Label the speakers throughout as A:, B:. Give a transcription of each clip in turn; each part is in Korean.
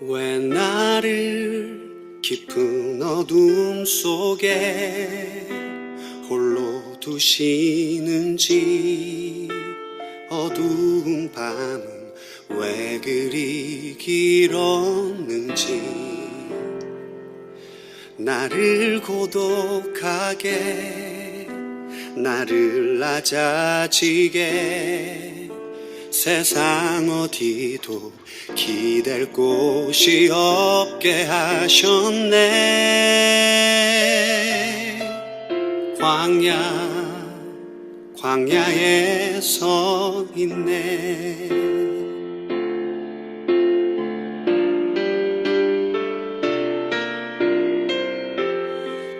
A: 왜 나를 깊은 어둠 속에 홀로 두시는지, 어두운 밤은 왜 그리 길었는지, 나를 고독하게, 나를 낮아지게, 세상 어디도 기댈 곳이 없게 하셨네. 광야에 서 있네.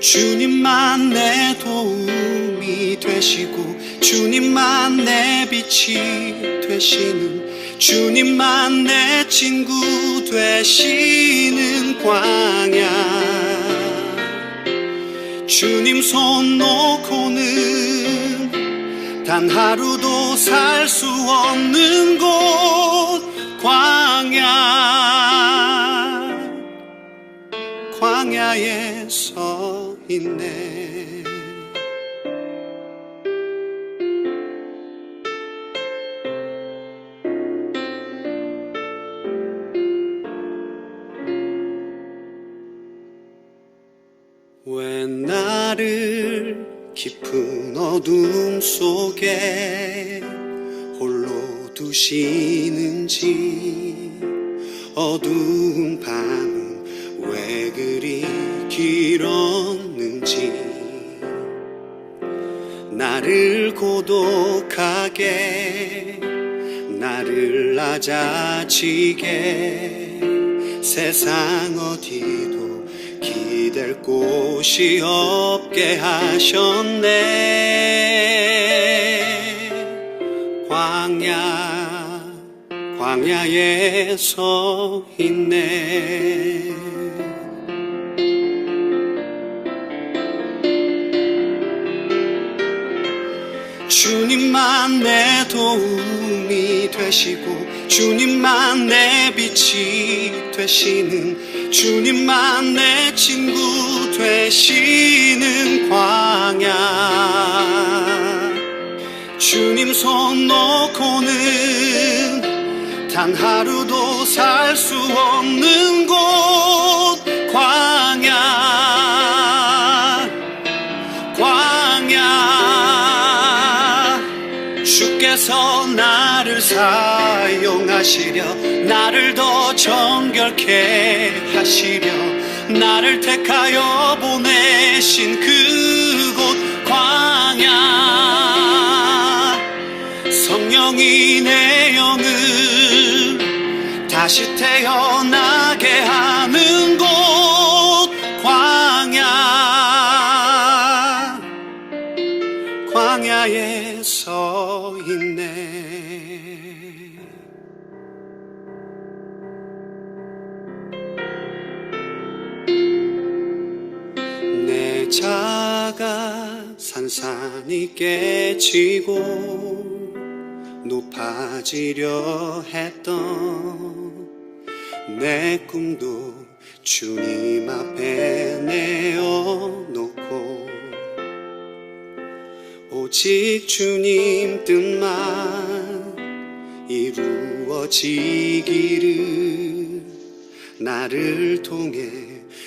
A: 주님만 내 도움이 되시고, 주님만 내 빛이 되시는, 주님만 내 친구 되시는 광야. 주님 손 놓고는 단 하루도 살 수 없는 곳, 광야에 서 있네. 왜 나를 깊은 어둠 속에 홀로 두시는지, 어두운 밤은 왜 그리 길었는지, 나를 고독하게, 나를 낮아지게, 세상 어디도 기댈 곳이 없게 하셨네. 광야에 서 있네. 주님만 내 도움이 되시고, 주님만 내 빛이 되시는, 주님만 내 친구 되시는 광야. 주님 손 놓고는 단 하루도 살 수 없는 곳, 광야. 주께서 나를 사용하시려, 나를 더 정결케 하시려, 나를 택하여 보내신 그곳 광야. 성령이 내 영을 다시 태어나게 하는 곳, 광야에 서 있네. 내 자가 산산이 깨지고 높아지려 했던 내 꿈도 주님 앞에 내어놓고, 오직 주님 뜻만 이루어지기를, 나를 통해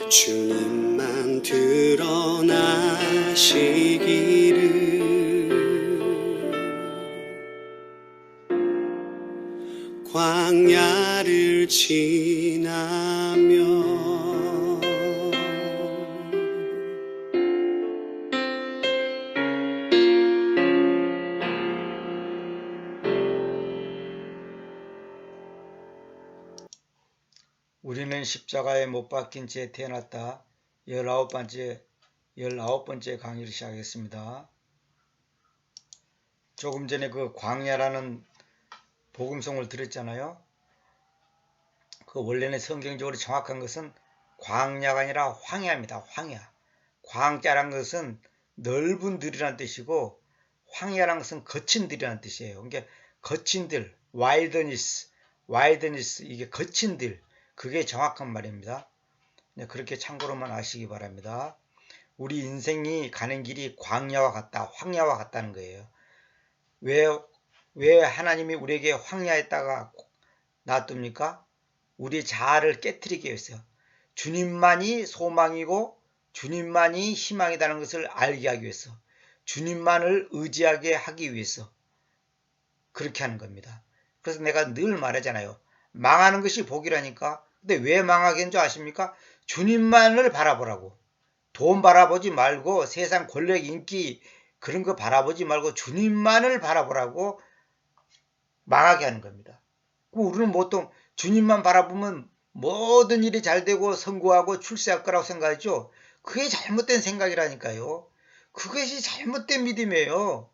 A: 주님만 드러나시기를. 광야를 지나며
B: 우리는 십자가에 못 박힌 채 태어났다. 19번째 강의를 시작하겠습니다. 조금 전에 그 광야라는 복음성을 들었잖아요. 그 원래는 성경적으로 정확한 것은 광야가 아니라 황야입니다. 황야. 광자란 것은 넓은 들이라는 뜻이고, 황야란 것은 거친 들이라는 뜻이에요. 그러니까 거친 들, 와일드니스, 이게 거친 들, 그게 정확한 말입니다. 네, 그렇게 참고로만 아시기 바랍니다. 우리 인생이 가는 길이 광야와 같다, 황야와 같다는 거예요. 왜 하나님이 우리에게 황야에다가 놔둡니까? 우리 자아를 깨트리기 위해서. 주님만이 소망이고 주님만이 희망이라는 것을 알게 하기 위해서. 주님만을 의지하게 하기 위해서 그렇게 하는 겁니다. 그래서 내가 늘 말하잖아요. 망하는 것이 복이라니까. 근데 왜 망하게 한 줄 아십니까? 주님만을 바라보라고. 돈 바라보지 말고 세상 권력 인기 그런 거 바라보지 말고 주님만을 바라보라고 망하게 하는 겁니다. 우리는 보통 주님만 바라보면 모든 일이 잘 되고 성공하고 출세할 거라고 생각하죠. 그게 잘못된 생각이라니까요. 그것이 잘못된 믿음이에요.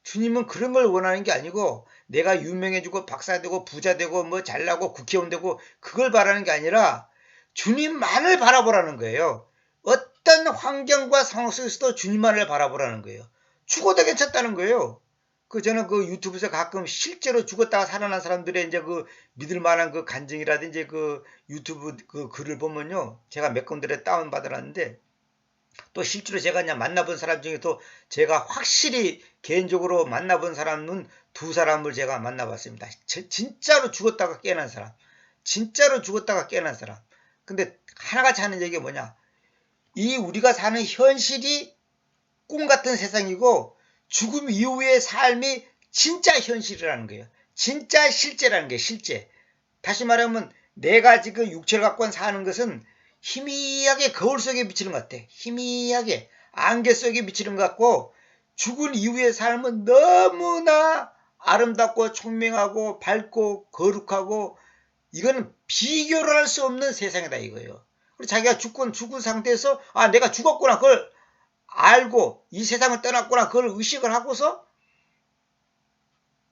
B: 주님은 그런 걸 원하는 게 아니고 내가 유명해지고 박사 되고 부자 되고 뭐 잘나고 국회의원 되고 그걸 바라는 게 아니라 주님만을 바라보라는 거예요. 어떤 환경과 상황 속에서도 주님만을 바라보라는 거예요. 죽어도 괜찮다는 거예요. 저는 그 유튜브에서 가끔 실제로 죽었다가 살아난 사람들의 이제 그 믿을 만한 그 간증이라든지 그 유튜브 그 글을 보면요. 제가 몇 군데 다운받아놨는데 또 실제로 제가 그냥 만나본 사람 중에도 제가 확실히 개인적으로 만나본 사람은 두 사람을 제가 만나봤습니다. 진짜로 죽었다가 깨어난 사람. 진짜로 죽었다가 깨어난 사람. 근데 하나같이 하는 얘기가 뭐냐. 이 우리가 사는 현실이 꿈 같은 세상이고 죽음 이후의 삶이 진짜 현실이라는 거예요. 진짜 실제라는 거예요. 실제. 다시 말하면 내가 지금 육체를 갖고 사는 것은 희미하게 거울 속에 비치는 것 같아. 희미하게 안개 속에 비치는 것 같고 죽은 이후의 삶은 너무나 아름답고 총명하고 밝고 거룩하고 이거는 비교를 할 수 없는 세상이다 이거예요. 그리고 자기가 죽은 상태에서 아 내가 죽었구나 그걸 알고 이 세상을 떠났구나 그걸 의식을 하고서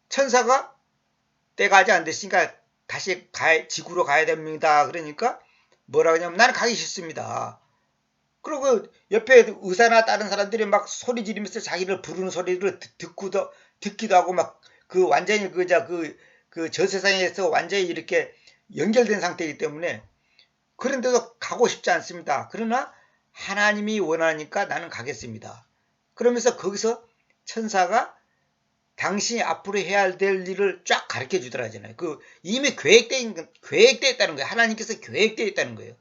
B: 천사가 때가 아직 안 됐으니까 다시 지구로 가야 됩니다. 그러니까 뭐라 그러냐면 나는 가기 싫습니다. 그리고 옆에 의사나 다른 사람들이 막 소리 지르면서 자기를 부르는 소리를 듣기도 하고 막 그 완전히 저 세상에서 완전히 이렇게 연결된 상태이기 때문에 그런데도 가고 싶지 않습니다. 그러나 하나님이 원하니까 나는 가겠습니다. 그러면서 거기서 천사가 당신이 앞으로 해야 될 일을 쫙 가르쳐 주더라잖아요. 이미 계획되어 있다는 거예요. 하나님께서 계획되어 있다는 거예요.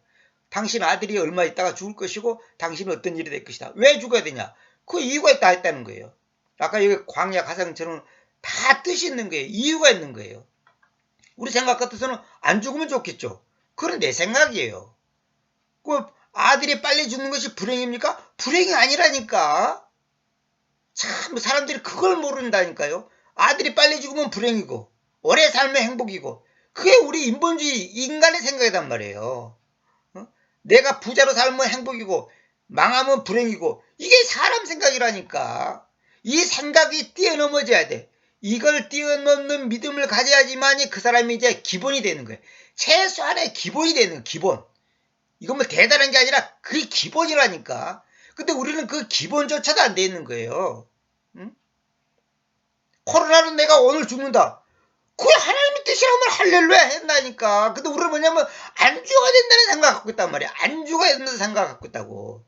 B: 당신 아들이 얼마 있다가 죽을 것이고 당신은 어떤 일이 될 것이다. 왜 죽어야 되냐? 그 이유가 있다 했다는 거예요. 아까 여기 광야 가상처럼 다 뜻이 있는 거예요. 이유가 있는 거예요. 우리 생각 같아서는 안 죽으면 좋겠죠. 그건 내 생각이에요. 아들이 빨리 죽는 것이 불행입니까? 불행이 아니라니까. 참 사람들이 그걸 모른다니까요. 아들이 빨리 죽으면 불행이고 오래 살면 행복이고 그게 우리 인본주의 인간의 생각이란 말이에요. 내가 부자로 살면 행복이고 망하면 불행이고 이게 사람 생각이라니까. 이 생각이 뛰어넘어져야 돼. 이걸 뛰어넘는 믿음을 가져야지만이 그 사람이 이제 기본이 되는 거예요. 최소한의 기본이 되는 거예요. 기본. 이건 뭐 대단한 게 아니라 그게 기본이라니까. 근데 우리는 그 기본조차도 안 돼 있는 거예요. 응? 코로나로 내가 오늘 죽는다. 그게 하나님의 뜻이라면 할렐루야 했다니까. 근데 우리는 뭐냐면 안 죽어야 된다는 생각 갖고 있단 말이야. 안 죽어야 된다는 생각 갖고 있다고.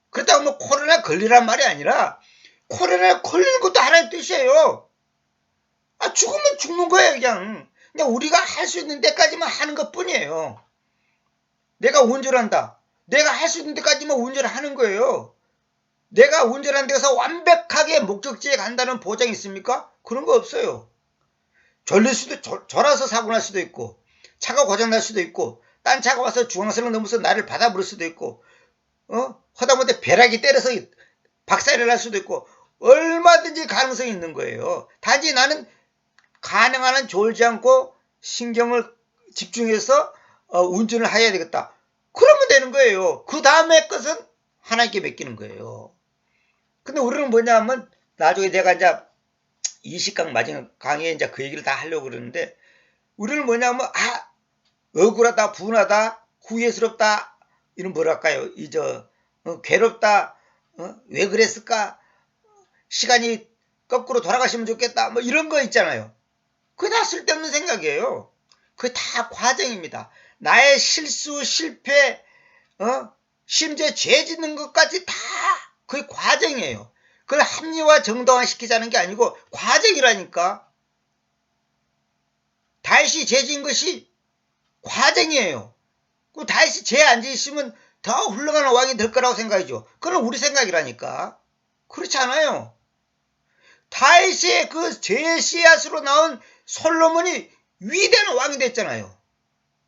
B: 그렇다고 뭐 코로나 걸리란 말이 아니라 코로나 걸리는 것도 하나님의 뜻이에요. 죽으면 죽는 거예요 그냥. 우리가 할 수 있는 데까지만 하는 것뿐이에요. 내가 운전한다. 내가 할 수 있는 데까지만 운전을 하는 거예요. 내가 운전한 데서 완벽하게 목적지에 간다는 보장이 있습니까? 그런 거 없어요. 졸아서 사고 날 수도 있고 차가 고장 날 수도 있고 딴 차가 와서 중앙선을 넘어서 나를 받아버릴 수도 있고 허다못해 벼락이 때려서 박살이 날 수도 있고 얼마든지 가능성이 있는 거예요. 단지 나는 가능한 한 졸지 않고 신경을 집중해서 운전을 해야 되겠다. 그러면 되는 거예요. 그 다음에 것은 하나님께 맡기는 거예요. 근데 우리는 뭐냐면 나중에 제가 이제 20강 마지막 강의에 이제 그 얘기를 다 하려고 그러는데 우리는 뭐냐면 억울하다, 분하다, 후회스럽다 이런 뭐랄까요? 괴롭다, 왜 그랬을까? 시간이 거꾸로 돌아가시면 좋겠다. 뭐 이런 거 있잖아요. 그게 다 쓸데없는 생각이에요. 그게 다 과정입니다. 나의 실수, 실패, 심지어 죄 짓는 것까지 다 그 과정이에요. 그걸 합리화 정당화 시키자는 게 아니고 과정이라니까. 다윗이 죄 지은 것이 과정이에요. 그 다윗이 죄 안 지으시면 더 훌륭한 왕이 될 거라고 생각이죠. 그건 우리 생각이라니까. 그렇지 않아요. 다윗의 그 죄의 씨앗으로 나온 솔로몬이 위대한 왕이 됐잖아요.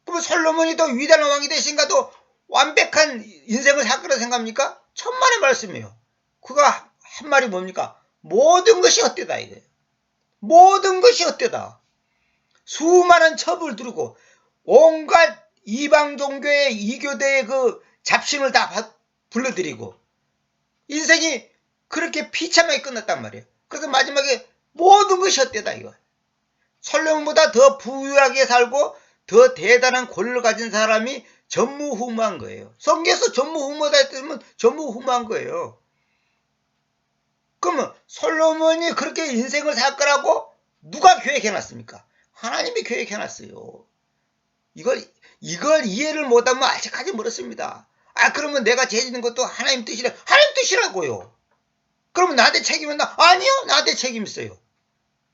B: 그럼 솔로몬이 더 위대한 왕이 되신가도 완벽한 인생을 살 거라고 생각합니까? 천만의 말씀이에요. 그거 한 말이 뭡니까? 모든 것이 헛되다 이거예요. 모든 것이 헛되다. 수많은 첩을 두르고 온갖 이방 종교의 이교대의 그 잡신을 다 불러들이고 인생이 그렇게 비참하게 끝났단 말이에요. 그래서 마지막에 모든 것이 헛되다 이거. 솔로몬보다 더 부유하게 살고 더 대단한 권력을 가진 사람이 전무후무한 거예요. 성경에서 전무후무하다 했으면 전무후무한 거예요. 그러면 솔로몬이 그렇게 인생을 살 거라고 누가 계획해놨습니까? 하나님이 계획해놨어요. 이걸 이해를 못하면 아직까지 멀었습니다. 그러면 내가 죄 짓는 것도 하나님 뜻이래. 하나님 뜻이라고요. 그러면 나한테 책임 있나? 아니요, 나한테 책임 있어요.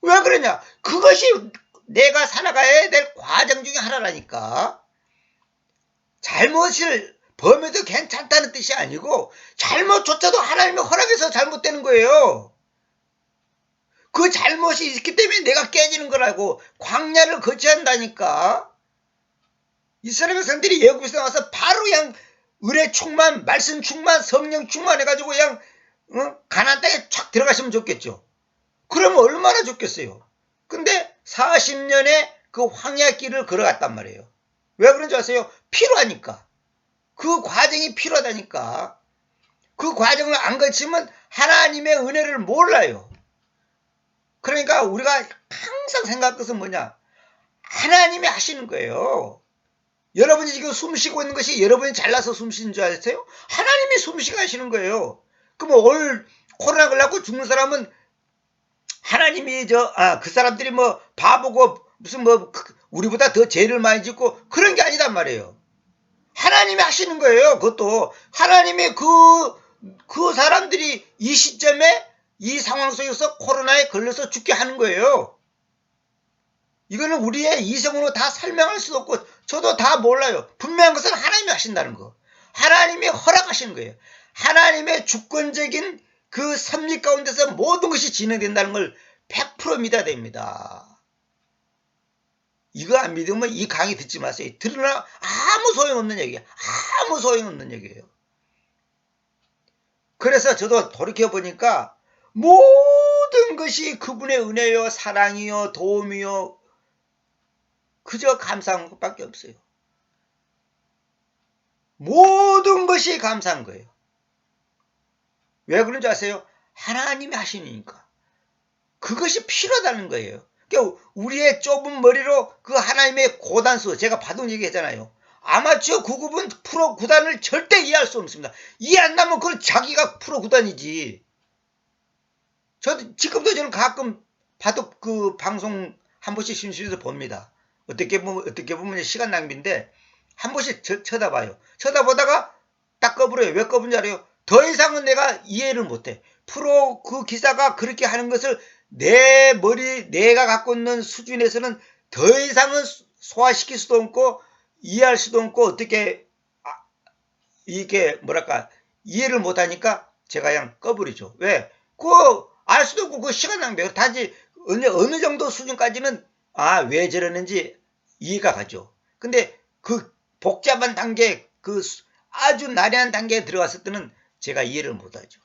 B: 왜 그러냐? 그것이 내가 살아가야 될 과정 중에 하나라니까. 잘못을 범해도 괜찮다는 뜻이 아니고 잘못조차도 하나님의 허락에서 잘못되는 거예요. 그 잘못이 있기 때문에 내가 깨지는 거라고. 광야를 거쳐야 한다니까. 이스라엘 백성들이 애굽에서 나와서 바로 그냥 은혜 충만, 말씀 충만, 성령 충만해가지고 그냥 가나안 땅에 촥 들어가시면 좋겠죠. 그러면 얼마나 좋겠어요. 근데 40년의 그 황야 길을 걸어갔단 말이에요. 왜 그런지 아세요? 필요하니까. 그 과정이 필요하다니까. 그 과정을 안 거치면 하나님의 은혜를 몰라요. 그러니까 우리가 항상 생각할 것은 뭐냐? 하나님이 하시는 거예요. 여러분이 지금 숨 쉬고 있는 것이 여러분이 잘나서 숨 쉬는 줄 아세요? 하나님이 숨 쉬게 하시는 거예요. 그럼 오늘 코로나 걸려고 죽는 사람은 하나님이 그 사람들이 뭐 바보고 무슨 뭐 우리보다 더 죄를 많이 짓고 그런 게 아니단 말이에요. 하나님이 하시는 거예요. 그것도 하나님이 그 사람들이 이 시점에 이 상황 속에서 코로나에 걸려서 죽게 하는 거예요. 이거는 우리의 이성으로 다 설명할 수도 없고 저도 다 몰라요. 분명한 것은 하나님이 하신다는 거. 하나님이 허락하시는 거예요. 하나님의 주권적인 그 섭리 가운데서 모든 것이 진행된다는 걸 100% 믿어야 됩니다. 이거 안 믿으면 이 강의 듣지 마세요. 들으나 아무 소용없는 얘기예요. 아무 소용없는 얘기예요. 그래서 저도 돌이켜보니까 모든 것이 그분의 은혜요, 사랑이요, 도움이요, 그저 감사한 것밖에 없어요. 모든 것이 감사한 거예요. 왜 그런지 아세요? 하나님이 하시니까. 그것이 필요하다는 거예요. 그러니까 우리의 좁은 머리로 그 하나님의 고단수, 제가 바둑 얘기했잖아요. 아마추어 9급은 프로 구단을 절대 이해할 수 없습니다. 이해 안 나면 그건 자기가 프로 구단이지. 지금도 저는 가끔 바둑 그 방송 한 번씩 심심해서 봅니다. 어떻게 보면 시간 낭비인데 한 번씩 쳐다봐요. 쳐다보다가 딱 꺼버려요. 왜 꺼부는지 알아요? 더 이상은 내가 이해를 못해. 프로 그 기사가 그렇게 하는 것을 내가 갖고 있는 수준에서는 더 이상은 소화시킬 수도 없고 이해할 수도 없고 어떻게 이게 뭐랄까 이해를 못하니까 제가 그냥 꺼버리죠. 왜? 알 수도 없고 그 시간 낭비예요. 단지 어느 정도 수준까지는 왜 저러는지 이해가 가죠. 근데 그 복잡한 단계, 그 아주 나련한 단계에 들어갔을 때는 제가 이해를 못하죠.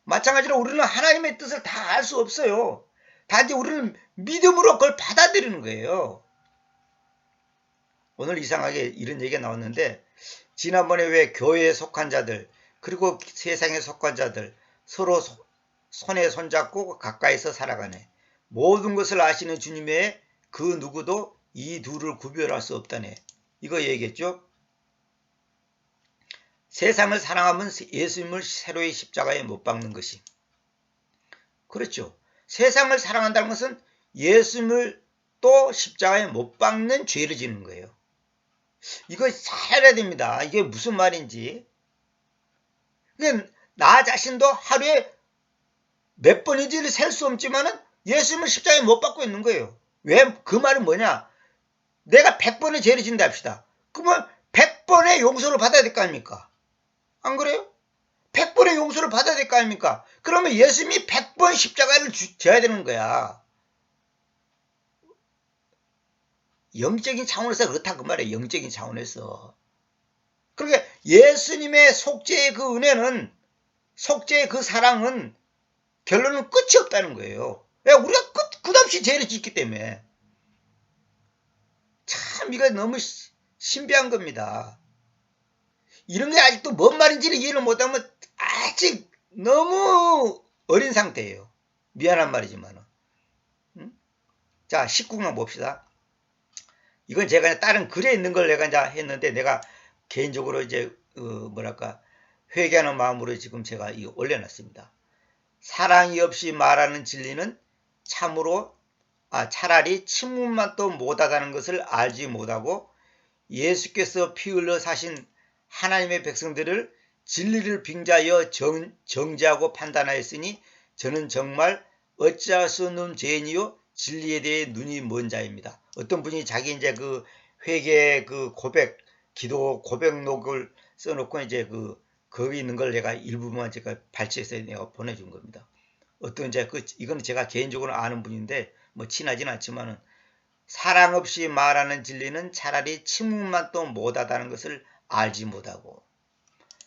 B: 마찬가지로 우리는 하나님의 뜻을 다 알 수 없어요. 단지 우리는 믿음으로 그걸 받아들이는 거예요. 오늘 이상하게 이런 얘기가 나왔는데 지난번에 왜 교회에 속한 자들 그리고 세상에 속한 자들 서로 손에 손잡고 가까이서 살아가네. 모든 것을 아시는 주님 외에 그 누구도 이 둘을 구별할 수 없다네. 이거 얘기했죠. 세상을 사랑하면 예수님을 새로이 십자가에 못 박는 것이. 그렇죠. 세상을 사랑한다는 것은 예수님을 또 십자가에 못 박는 죄를 짓는 거예요. 이거 잘 알아야 됩니다. 이게 무슨 말인지. 그러니까 나 자신도 하루에 몇 번인지를 셀 수 없지만은 예수님을 십자가에 못 박고 있는 거예요. 왜? 그 말은 뭐냐? 내가 100번의 죄를 진다 합시다. 그러면 100번의 용서를 받아야 될 거 아닙니까? 안 그래요? 100번의 용서를 받아야 될 거 아닙니까? 그러면 예수님이 100번 십자가를 져야 되는 거야. 영적인 차원에서 그렇다 그 말이에요. 영적인 차원에서. 그러니까 예수님의 속죄의 그 은혜는, 속죄의 그 사랑은 결론은 끝이 없다는 거예요. 왜? 우리가 끝없이 죄를 짓기 때문에. 참 이거 너무 신비한 겁니다. 이런 게 아직도 뭔 말인지를 이해를 못하면 아직 너무 어린 상태예요. 미안한 말이지만. 자, 19강 봅시다. 이건 제가 다른 글에 있는 걸 내가 이제 했는데, 내가 개인적으로 이제 뭐랄까 회개하는 마음으로 지금 제가 이거 올려놨습니다. 사랑이 없이 말하는 진리는 차라리 침묵만도 못하다는 것을 알지 못하고, 예수께서 피 흘려 사신 하나님의 백성들을 진리를 빙자하여 정죄하고 판단하였으니 저는 정말 어찌할 수 없는 죄인이요 진리에 대해 눈이 먼 자입니다. 어떤 분이 자기 이제 그 회개 그 고백, 기도 고백록을 써놓고 이제 거기 있는 걸 내가 일부만 제가 발췌해서 내가 보내준 겁니다. 어떤 이제 이건 제가 개인적으로 아는 분인데 뭐 친하진 않지만은, 사랑 없이 말하는 진리는 차라리 침묵만도 못하다는 것을 알지 못하고,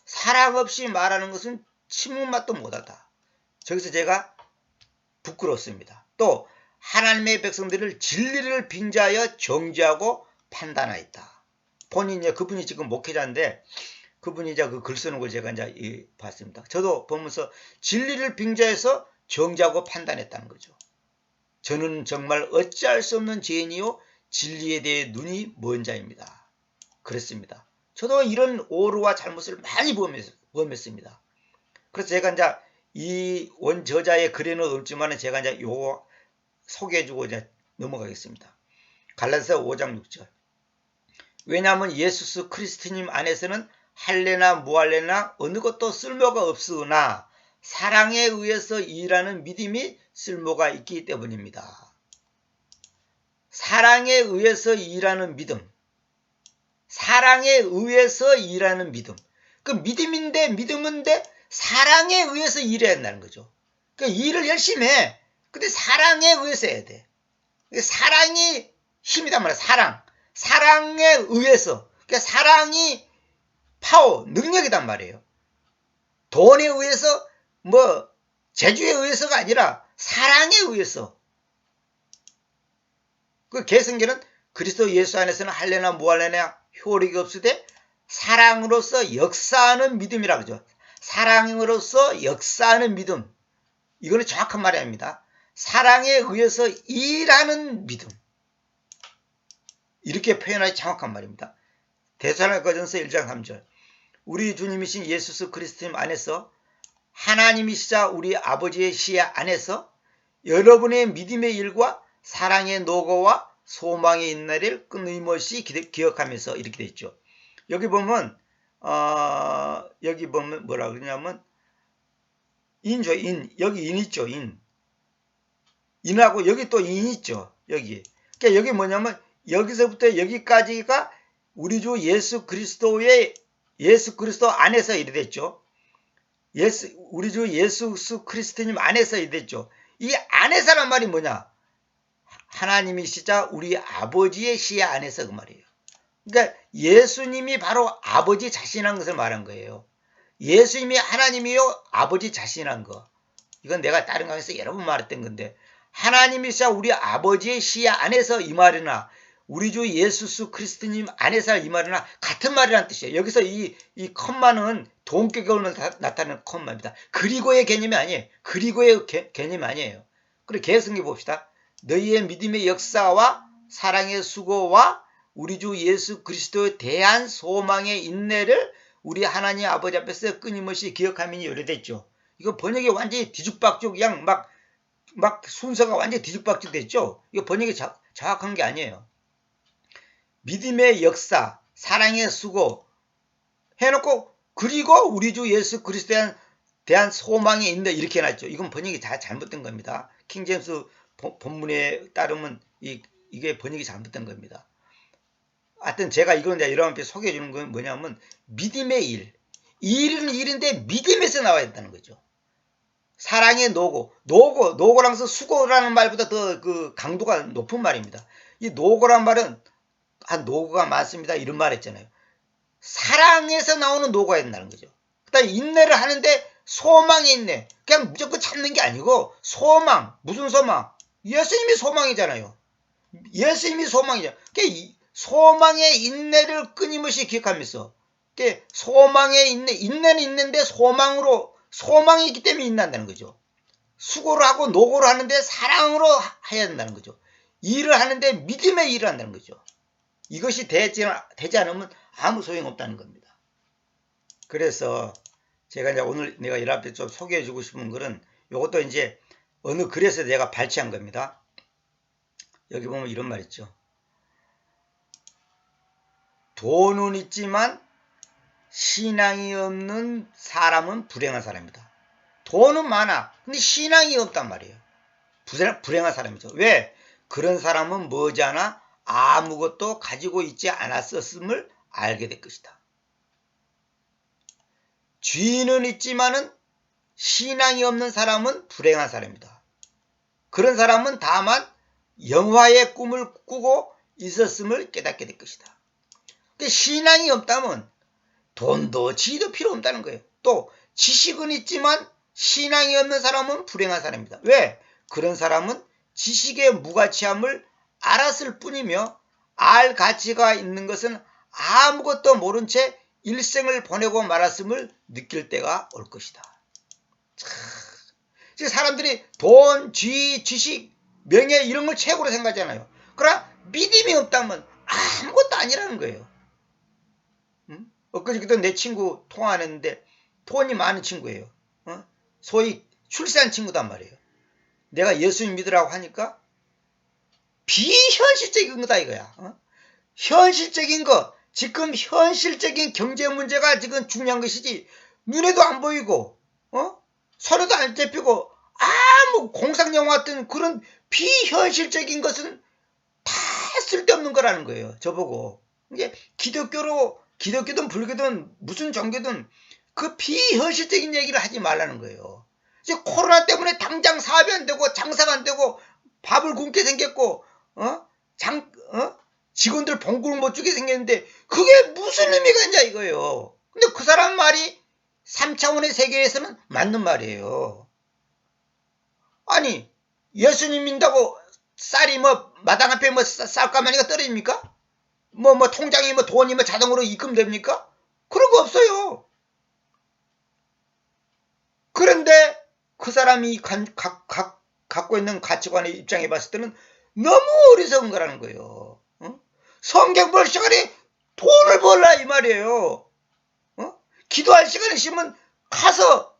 B: 사랑 없이 말하는 것은 침묵만도 못하다. 저기서 제가 부끄럽습니다. 또 하나님의 백성들을 진리를 빙자하여 정죄하고 판단하였다. 본인이 그분이 지금 목회자인데 그분이 이제 그 글 쓰는 걸 제가 이제 봤습니다. 저도 보면서 진리를 빙자해서 정죄하고 판단했다는 거죠. 저는 정말 어찌할 수 없는 죄인이요 진리에 대해 눈이 먼 자입니다. 그랬습니다. 저도 이런 오류와 잘못을 많이 범했습니다. 그래서 제가 이제 이 원저자의 글에는 없지만 제가 이제 요거 소개해주고 이제 넘어가겠습니다. 갈라디아서 5장 6절. 왜냐하면 예수 그리스도님 안에서는 할례나 무할례나 어느 것도 쓸모가 없으나 사랑에 의해서 일하는 믿음이 쓸모가 있기 때문입니다. 사랑에 의해서 일하는 믿음. 사랑에 의해서 일하는 믿음. 그 믿음인데 사랑에 의해서 일해야 한다는 거죠. 그 일을 열심히 해. 근데 사랑에 의해서 해야 돼. 사랑이 힘이단 말이야. 사랑에 의해서. 그러니까 사랑이 파워, 능력이단 말이에요. 돈에 의해서 재주에 의해서가 아니라 사랑에 의해서. 그 개성계는 그리스도 예수 안에서는 할례나 무할례나 효력이 없으되 사랑으로서 역사하는 믿음이라 그러죠. 사랑으로서 역사하는 믿음. 이거는 정확한 말이 아닙니다. 사랑에 의해서 일하는 믿음. 이렇게 표현하기 정확한 말입니다. 데살로니가전서 1장 3절. 우리 주님이신 예수 그리스도님 안에서 하나님이시자 우리 아버지의 시야 안에서 여러분의 믿음의 일과 사랑의 노고와 소망의 인내를 끊임없이 기억하면서 이렇게 되어 있죠. 여기 보면 뭐라 그러냐면 인죠. 여기 인 있죠. 인하고 여기 또 인 있죠. 여기. 그러니까 여기 뭐냐면 여기서부터 여기까지가 우리 주 예수 그리스도 안에서 이래 됐죠. 우리 주 예수 그리스도님 안에서 이래 됐죠. 이 안에서란 말이 뭐냐? 하나님이시자 우리 아버지의 시야 안에서 그 말이에요. 그러니까 예수님이 바로 아버지 자신한 것을 말한 거예요. 예수님이 하나님이요 아버지 자신한 거. 이건 내가 다른 강에서 여러 번 말했던 건데, 하나님이시자 우리 아버지의 시야 안에서 이 말이나 우리 주 예수 그리스도님 안에서 이 말이나 같은 말이라는 뜻이에요. 여기서 이 컴마는 동격으로 나타나는 컴마입니다. 그리고의 개념이 아니에요. 그리고의 개념이 아니에요. 그리고 개성기 봅시다. 너희의 믿음의 역사와 사랑의 수고와 우리 주 예수 그리스도에 대한 소망의 인내를 우리 하나님 아버지 앞에서 끊임없이 기억하면이 요래됐죠. 이거 번역이 완전히 뒤죽박죽, 그냥 막 순서가 완전히 뒤죽박죽 됐죠. 이거 번역이 정확한 게 아니에요. 믿음의 역사, 사랑의 수고 해놓고 그리고 우리 주 예수 그리스도에 대한 소망이 있는데 이렇게 해놨죠. 이건 번역이 다 잘못된 겁니다. 킹제임스 본문에 따르면 이게 번역이 잘못된 겁니다. 하여튼 제가 이건 이제 여러분께 소개해 주는 건 뭐냐면 믿음의 일. 일은 일인데 믿음에서 나와야 된다는 거죠. 사랑의 노고라면서 수고라는 말보다 더 그 강도가 높은 말입니다. 이 노고란 말은 노고가 많습니다. 이런 말 했잖아요. 사랑에서 나오는 노고가 된다는 거죠. 그다음에 인내를 하는데 소망이 있네. 그냥 무조건 참는 게 아니고 소망. 무슨 소망? 예수님이 소망이잖아요. 예수님이 소망이잖아요. 그러니까 소망의 인내를 끊임없이 기억하면서 소망의 인내는 있는데 소망이 있기 때문에 인내한다는 거죠. 수고를 하고 노고를 하는데 사랑으로 해야 된다는 거죠. 일을 하는데 믿음의 일을 한다는 거죠. 이것이 되지 않으면 아무 소용없다는 겁니다. 그래서 제가 이제 오늘 내가 여러분한테 좀 소개해 주고 싶은 글은 이것도 이제 어느 글에서 내가 발췌한 겁니다. 여기 보면 이런 말 있죠. 돈은 있지만 신앙이 없는 사람은 불행한 사람이다. 돈은 많아. 근데 신앙이 없단 말이에요. 불행한 사람이죠. 왜? 그런 사람은 머지않아 아무것도 가지고 있지 않았었음을 알게 될 것이다. 쥐는 있지만은 신앙이 없는 사람은 불행한 사람이다. 그런 사람은 다만 영화의 꿈을 꾸고 있었음을 깨닫게 될 것이다. 근데 신앙이 없다면 돈도 지도 필요 없다는 거예요. 또 지식은 있지만 신앙이 없는 사람은 불행한 사람이다. 왜? 그런 사람은 지식의 무가치함을 알았을 뿐이며 알 가치가 있는 것은 아무것도 모른 채 일생을 보내고 말았음을 느낄 때가 올 것이다. 사람들이 돈, 지식, 명예 이런 걸 최고로 생각하잖아요. 그러나 믿음이 없다면 아무것도 아니라는 거예요. 엊그저께도 내 친구 통화 안 했는데 돈이 많은 친구예요. 소위 출세한 친구단 말이에요. 내가 예수님 믿으라고 하니까 비현실적인 거다 이거야. 현실적인 거, 지금 현실적인 경제 문제가 지금 중요한 것이지 눈에도 안 보이고 손에도 안 잡히고 아무 공상영화 같은 그런 비현실적인 것은 다 쓸데없는 거라는 거예요. 저보고 이게 기독교든 불교든 무슨 종교든 그 비현실적인 얘기를 하지 말라는 거예요. 이제 코로나 때문에 당장 사업이 안 되고 장사가 안 되고 밥을 굶게 생겼고 직원들 봉급을 못 주게 생겼는데 그게 무슨 의미가 있냐 이거예요. 근데 그 사람 말이 3차원의 세계에서는 맞는 말이에요. 아니 예수님 믿는다고 쌀이 마당 앞에 쌀가마니가 떨어집니까? 통장에 돈이 자동으로 입금됩니까? 그런 거 없어요. 그런데 그 사람이 갖고 있는 가치관의 입장에 봤을 때는 너무 어리석은 거라는 거예요. 성경 볼 시간에 돈을 벌라 이 말이에요. 기도할 시간이 있으면 가서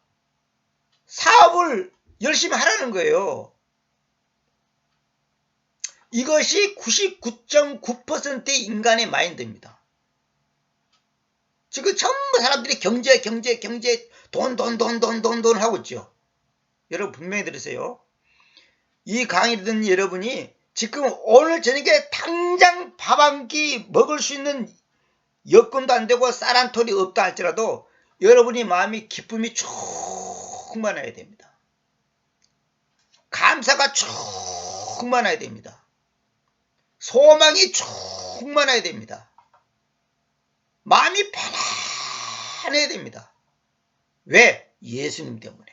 B: 사업을 열심히 하라는 거예요. 이것이 99.9%의 인간의 마인드입니다. 지금 전부 사람들이 경제 돈 하고 있죠. 여러분 분명히 들으세요. 이 강의를 듣는 여러분이 지금 오늘 저녁에 당장 밥 한 끼 먹을 수 있는 여건도 안 되고 쌀 한 톨이 없다 할지라도 여러분이 마음이 기쁨이 충만해야 됩니다. 감사가 충만해야 됩니다. 소망이 충만해야 됩니다. 마음이 편안해야 됩니다. 왜? 예수님 때문에.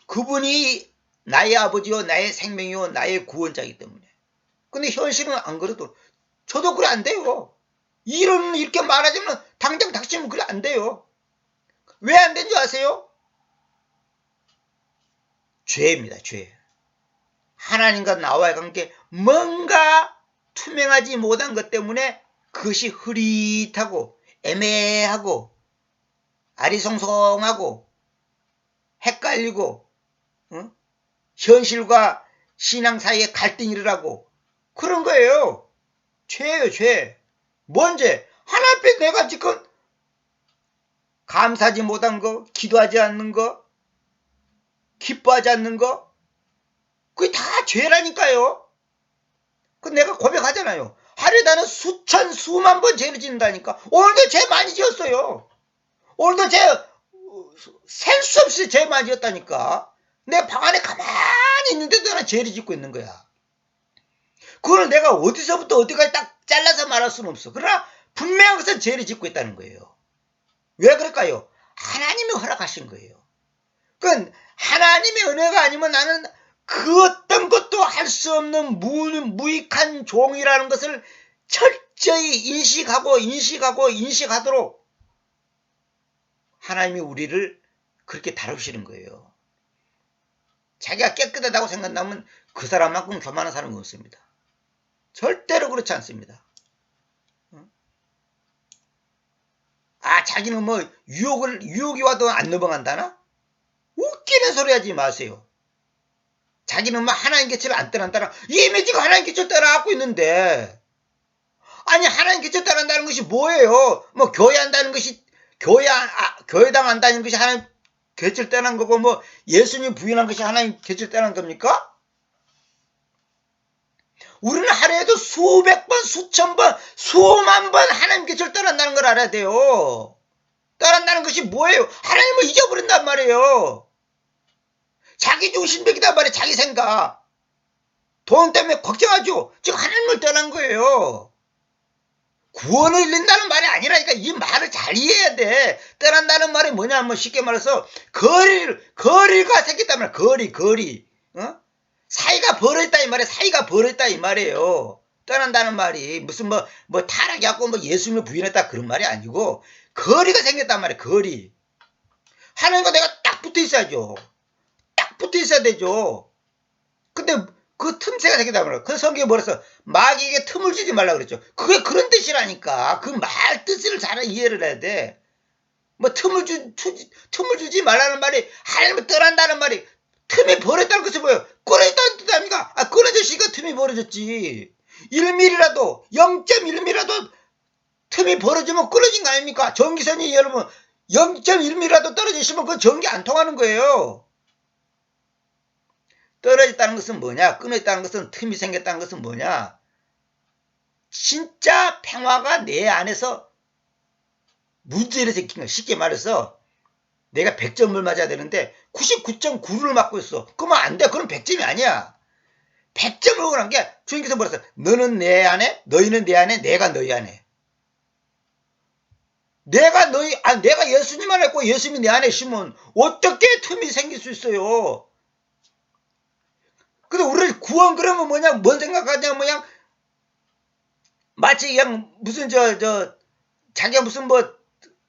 B: 그분이 나의 아버지요 나의 생명이요 나의 구원자이기 때문에. 근데 현실은 안 그래도 저도 그래 안 돼요. 이렇게 말하자면 당장 닥치면 그래 안 돼요. 왜 안 되는 줄 아세요? 죄입니다. 죄. 하나님과 나와의 관계 뭔가 투명하지 못한 것 때문에 그것이 흐릿하고 애매하고 아리송송하고 헷갈리고 현실과 신앙 사이에 갈등이 일어나고 그런 거예요. 죄예요. 죄. 뭔 죄? 하나님 앞에 내가 지금 감사하지 못한 거, 기도하지 않는 거, 기뻐하지 않는 거, 그게 다 죄라니까요. 그 내가 고백하잖아요. 하루에 나는 수천 수만 번 죄를 짓는다니까. 오늘도 죄 많이 지었어요. 오늘도 셀 수 없이 죄 많이 지었다니까. 내 방 안에 가만히 있는데도 나는 죄를 짓고 있는 거야. 그걸 내가 어디서부터 어디까지 딱 잘라서 말할 수는 없어. 그러나 분명한 것은 죄를 짓고 있다는 거예요. 왜 그럴까요? 하나님이 허락하신 거예요. 그건 하나님의 은혜가 아니면 나는 그 어떤 것도 할 수 없는 무익한 종이라는 것을 철저히 인식하도록 하나님이 우리를 그렇게 다루시는 거예요. 자기가 깨끗하다고 생각하면 그 사람만큼 교만한 사람은 없습니다. 절대로 그렇지 않습니다. 자기는 뭐 유혹이 와도 안 넘어간다나? 웃기는 소리 하지 마세요. 자기는 뭐 하나님 곁을 안 떠난다나? 이미 지금 하나님 곁을 떠나갖고 있는데, 아니 하나님 곁을 떠난다는 것이 뭐예요? 뭐 교회한다는 것이 교회당 안 다니는 것이 하나님 곁을 떠난 거고, 뭐 예수님 부인한 것이 하나님 곁을 떠난 겁니까? 우리는 하루에도 수백 번, 수천 번, 수만 번 하나님 곁을 떠난다는 걸 알아야 돼요. 떠난다는 것이 뭐예요? 하나님을 잊어버린단 말이에요. 자기 중심적이단 말이에요. 자기 생각. 돈 때문에 걱정하죠. 지금 하나님을 떠난 거예요. 구원을 잃는다는 말이 아니라니까. 이 말을 잘 이해해야 돼. 떠난다는 말이 뭐냐면 쉽게 말해서 거리가 생겼단 말이야. 거리. 사이가 벌어있다 이 말이에요. 사이가 벌어있다 이 말이에요. 떠난다는 말이 무슨 뭐 타락해갖고 뭐 예수님을 부인했다 그런 말이 아니고 거리가 생겼단 말이에요. 거리. 하나님과 내가 딱 붙어 있어야죠. 딱 붙어 있어야 되죠. 근데 그 틈새가 생겼단 말이에요. 그 성경에 뭐랬어? 마귀에게 틈을 주지 말라고 그랬죠. 그게 그런 뜻이라니까. 그 말 뜻을 잘 이해를 해야 돼. 뭐 틈을 주지 말라는 말이 하나님을 떠난다는 말이 틈이 벌어졌다는 것이 뭐예요? 끊어졌다는 뜻 아닙니까? 끊어졌으니까 틈이 벌어졌지. 1mm라도 0.1mm라도 틈이 벌어지면 끊어진 거 아닙니까? 전기선이 여러분 0.1mm라도 떨어지시면 그 전기 안 통하는 거예요. 떨어졌다는 것은 뭐냐? 끊어졌다는 것은 틈이 생겼다는 것은 뭐냐? 진짜 평화가 내 안에서 문제를 생긴 거야. 쉽게 말해서 내가 100점을 맞아야 되는데 99.9를 맞고 있어. 그러면 안 돼. 그럼 100점이 아니야. 100점을 원한 게 주님께서 뭐랬어? 너는 내 안에, 너희는 내 안에, 내가 너희 안에. 내가 예수님 안에 있고 예수님이 내 안에 있으면 어떻게 틈이 생길 수 있어요? 근데 우리를 구원 그러면 뭐냐? 뭔 생각하냐? 마치 그냥 무슨 자기가 무슨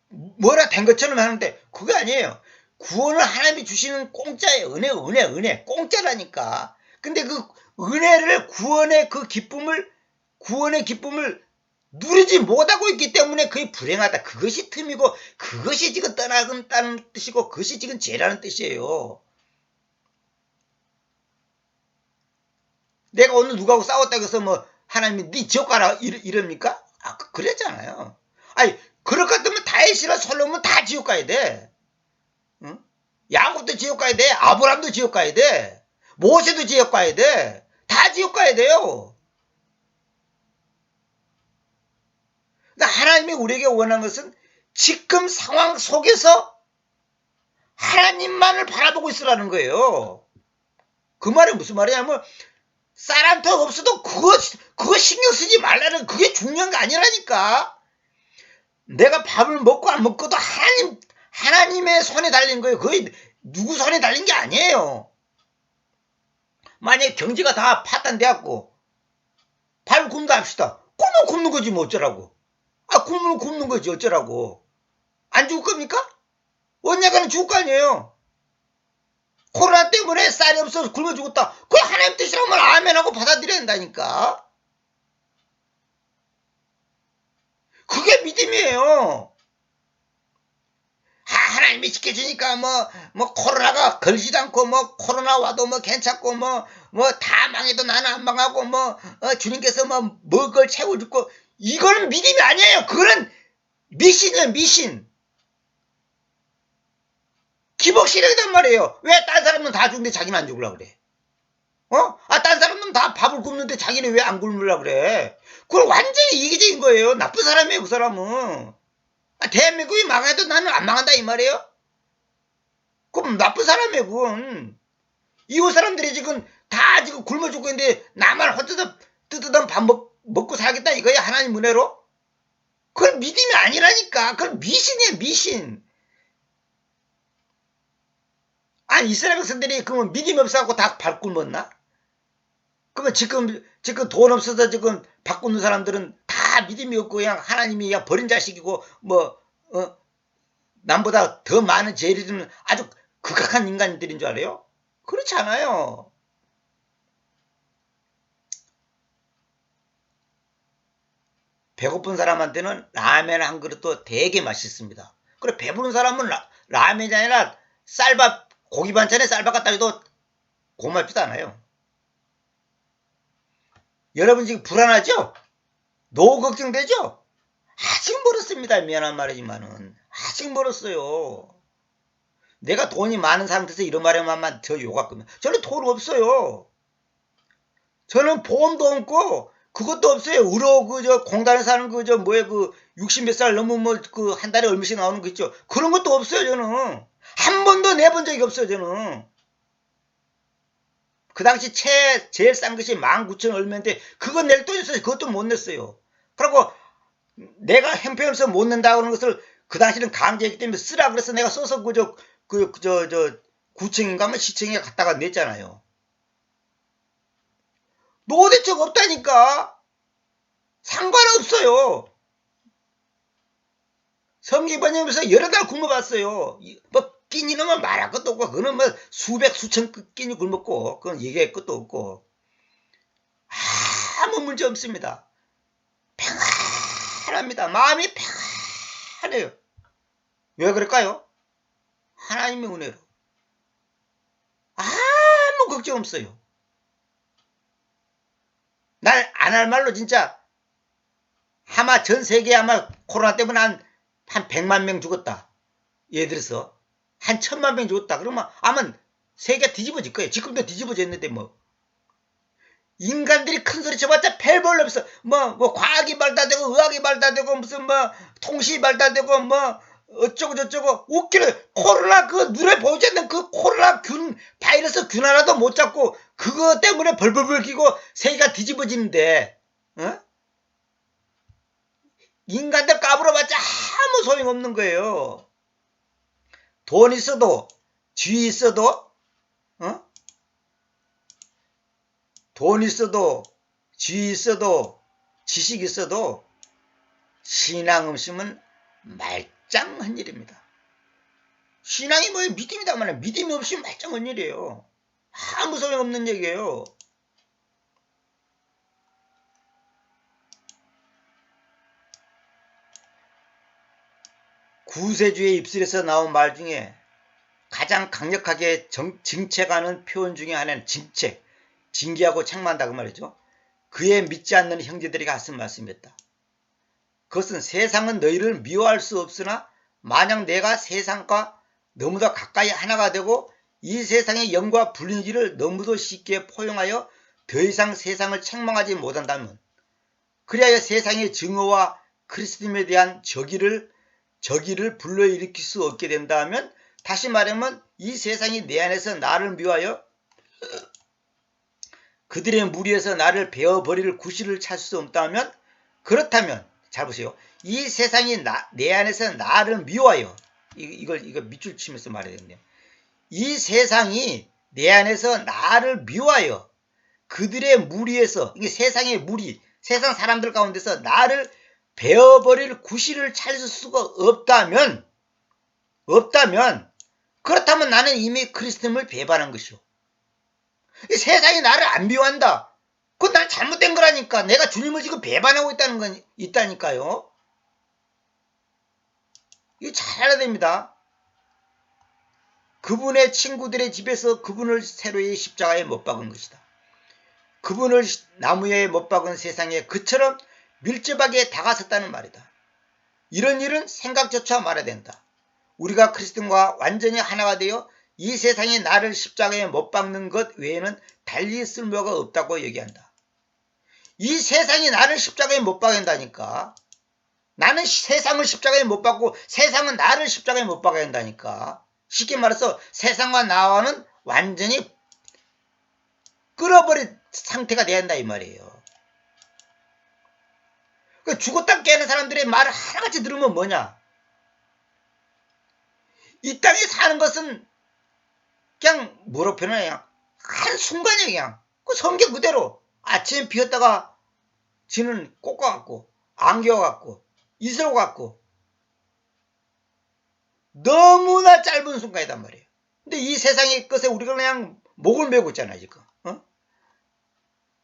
B: 뭐라 된 것처럼 하는데 그게 아니에요. 구원을 하나님이 주시는 공짜예요. 은혜. 공짜라니까. 근데 그 은혜를 구원의 기쁨을 누리지 못하고 있기 때문에 그게 불행하다. 그것이 틈이고 그것이 지금 떠나간다는 뜻이고 그것이 지금 죄라는 뜻이에요. 내가 오늘 누구하고 싸웠다고 해서 뭐 하나님이 네 지옥 가라 이럽니까? 그랬잖아요. 아니 그럴 것 같으면 다윗이나 솔로몬 다 지옥 가야 돼. 응? 야곱도 지옥 가야 돼. 아브라함도 지옥 가야 돼. 모세도 지옥 가야 돼. 다 지옥 가야 돼요. 그러니까 하나님이 우리에게 원하는 것은 지금 상황 속에서 하나님만을 바라보고 있으라는 거예요. 그 말이 무슨 말이냐면 쌀한턱 없어도 그거 신경 쓰지 말라는 그게 중요한 게 아니라니까. 내가 밥을 먹고 안 먹고도 하나님의 손에 달린 거예요. 그게 누구 손에 달린 게 아니에요. 만약에 경제가 다 파탄돼갖고 밥 굶다 합시다. 그러면 굶는 거지 뭐 어쩌라고. 굶는 거지 어쩌라고. 안 죽을 겁니까? 언젠가는 죽을 거 아니에요. 코로나 때문에 쌀이 없어서 굶어 죽었다. 그게 하나님 뜻이라면 아멘하고 받아들여야 한다니까. 그게 믿음이에요. 하나님이 지켜주니까 뭐 코로나가 걸리지도 않고 뭐 코로나 와도 뭐 괜찮고 뭐 다 망해도 나는 안 망하고 주님께서 먹을 걸 채워주고 이거는 믿음이 아니에요. 그거는 미신이에요, 미신. 기복실이란 말이에요. 왜 딴 사람은 다 죽는데 자기는 안 죽으려고 그래? 딴 사람은 다 밥을 굶는데 자기는 왜 안 굶으려고 그래? 그건 완전히 이기적인 거예요. 나쁜 사람이에요, 그 사람은. 대한민국이 망해도 나는 안 망한다, 이 말이에요? 그럼 나쁜 사람이에요, 그건. 이웃 사람들이 지금 다 지금 굶어 죽고 있는데 나만 혼자서 뜨뜻한 밥 먹고 살겠다 이거야, 하나님 은혜로? 그건 믿음이 아니라니까. 그건 미신이에요, 미신. 아니, 이스라엘 백성들이 그러면 믿음이 없어갖고 다 밥 굶었나? 그러면 지금 돈 없어서 지금 밥 굶는 사람들은 다 믿음이 없고 그냥 하나님이 그냥 버린 자식이고 남보다 더 많은 죄를 지는 아주 극악한 인간들인 줄 알아요? 그렇지 않아요. 배고픈 사람한테는 라면 한 그릇도 되게 맛있습니다. 그래, 배부른 사람은 라면이 아니라 쌀밥, 고기 반찬에 쌀밥 갖다 줘도 고맙지도 않아요. 여러분 지금 불안하죠? 노후 걱정되죠? 아직 멀었습니다. 미안한 말이지만은 아직 멀었어요. 내가 돈이 많은 상태에서 이런 말하면 저 욕하거든요. 저는 돈 없어요. 저는 보험도 없고 그것도 없어요. 의료 공단에 사는 60 몇 살 넘으면 한 달에 얼마씩 나오는 거 있죠. 그런 것도 없어요. 저는 한 번도 내본 적이 없어요. 저는 그 당시 제일 싼 것이 19,000 얼마인데 그거 낼 돈이 있어요. 그것도 못 냈어요. 그리고 내가 형편없어서 못 낸다고 하는 것을 그 당시는 강제했기 때문에 쓰라 그래서 내가 써서 구청인가 하면 시청에 갔다가 냈잖아요. 노대책 없다니까. 상관없어요. 성기 번역하면서 여러 달 굶어봤어요. 끼니 놈은 말할 것도 없고 그거는 수백 수천 끼니 굶었고 그건 얘기할 것도 없고 아무 문제 없습니다. 평안합니다. 마음이 평안해요. 왜 그럴까요? 하나님의 은혜로. 아무 걱정 없어요. 날 안 할 말로 진짜 아마 전 세계에 아마 코로나 때문에 한 100만 명 죽었다. 예를 들어서 한 1000만 명 죽었다. 그러면 아마 세계가 뒤집어질 거예요. 지금도 뒤집어졌는데 인간들이 큰 소리 쳐봤자 별볼로 없어. 과학이 발달되고 의학이 발달되고 무슨 통신이 발달되고 어쩌고 저쩌고 웃기는 코로나 그 눈에 보이지 않는 그 코로나 바이러스 균 하나도 못 잡고 그거 때문에 벌벌벌 기고 세계가 뒤집어지는데 인간들 까불어봤자 아무 소용없는 거예요. 돈 있어도 지위 있어도 돈 있어도 지위 있어도 지식 있어도 신앙 없으면 말짱한 일입니다. 신앙이 뭐예요? 믿음이다만 믿음이 없으면 말짱한 일이에요. 아무 소용없는 얘기예요. 구세주의 입술에서 나온 말 중에 가장 강력하게 징책하는 표현 중에 하나는 징책, 징계하고 책망한다 그 말이죠. 그에 믿지 않는 형제들에게 하신 말씀이었다. 그것은 세상은 너희를 미워할 수 없으나 만약 내가 세상과 너무도 가까이 하나가 되고 이 세상의 영과 불린지를 너무도 쉽게 포용하여 더 이상 세상을 책망하지 못한다면 그리하여 세상의 증오와 그리스도님에 대한 적의를 불러일으킬 수 없게 된다면 다시 말하면 이 세상이 내 안에서 나를 미워하여 그들의 무리에서 나를 베어버릴 구실을 찾을 수 없다면 그렇다면 잘 보세요. 이 세상이 내 안에서 나를 미워하여 이걸 밑줄 치면서 말해야 되겠네요. 이 세상이 내 안에서 나를 미워하여 그들의 무리에서 이게 세상의 무리 세상 사람들 가운데서 나를 베어버릴 구실을 찾을 수가 없다면 그렇다면 나는 이미 그리스도를 배반한 것이오. 세상이 나를 안 미워한다. 그건 난 잘못된 거라니까. 내가 주님을 지금 배반하고 있다니까요. 이거 잘 알아야 됩니다. 그분의 친구들의 집에서 그분을 세로의 십자가에 못 박은 것이다. 그분을 나무에 못 박은 세상에 그처럼 밀접하게 다가섰다는 말이다. 이런 일은 생각조차 말아야 된다. 우리가 그리스도인과 완전히 하나가 되어 이 세상에 나를 십자가에 못 박는 것 외에는 달리 쓸모가 없다고 얘기한다. 이 세상이 나를 십자가에 못 박는다니까. 나는 세상을 십자가에 못 박고 세상은 나를 십자가에 못 박아야 한다니까. 쉽게 말해서 세상과 나와는 완전히 끊어버린 상태가 돼야 한다 이 말이에요. 죽었다 깨는 사람들의 말을 하나같이 들으면 뭐냐? 이 땅에 사는 것은 그냥 뭐로 표현하냐? 그냥 한순간이야 그냥. 그 성경 그대로 아침에 비었다가 지는 꽂아갖고 안겨갖고 이슬어갖고 너무나 짧은 순간이단 말이에요. 근데 이 세상의 것에 우리가 그냥 목을 메고 있잖아요 지금.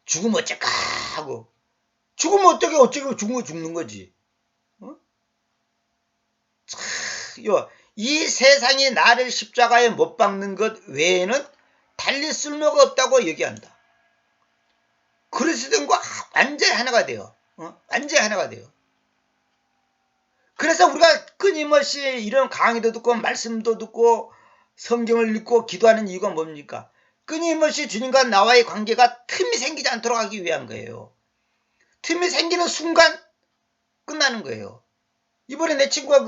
B: 죽으면 어쩔까 하고 죽으면 어쩌고 죽으면 죽는 거지. 이 세상이 나를 십자가에 못 박는 것 외에는 달리 쓸모가 없다고 얘기한다. 그리스도인과 완전히 하나가 돼요. 완전히 하나가 돼요. 그래서 우리가 끊임없이 이런 강의도 듣고 말씀도 듣고 성경을 읽고 기도하는 이유가 뭡니까? 끊임없이 주님과 나와의 관계가 틈이 생기지 않도록 하기 위한 거예요. 틈이 생기는 순간 끝나는 거예요. 이번에 내 친구가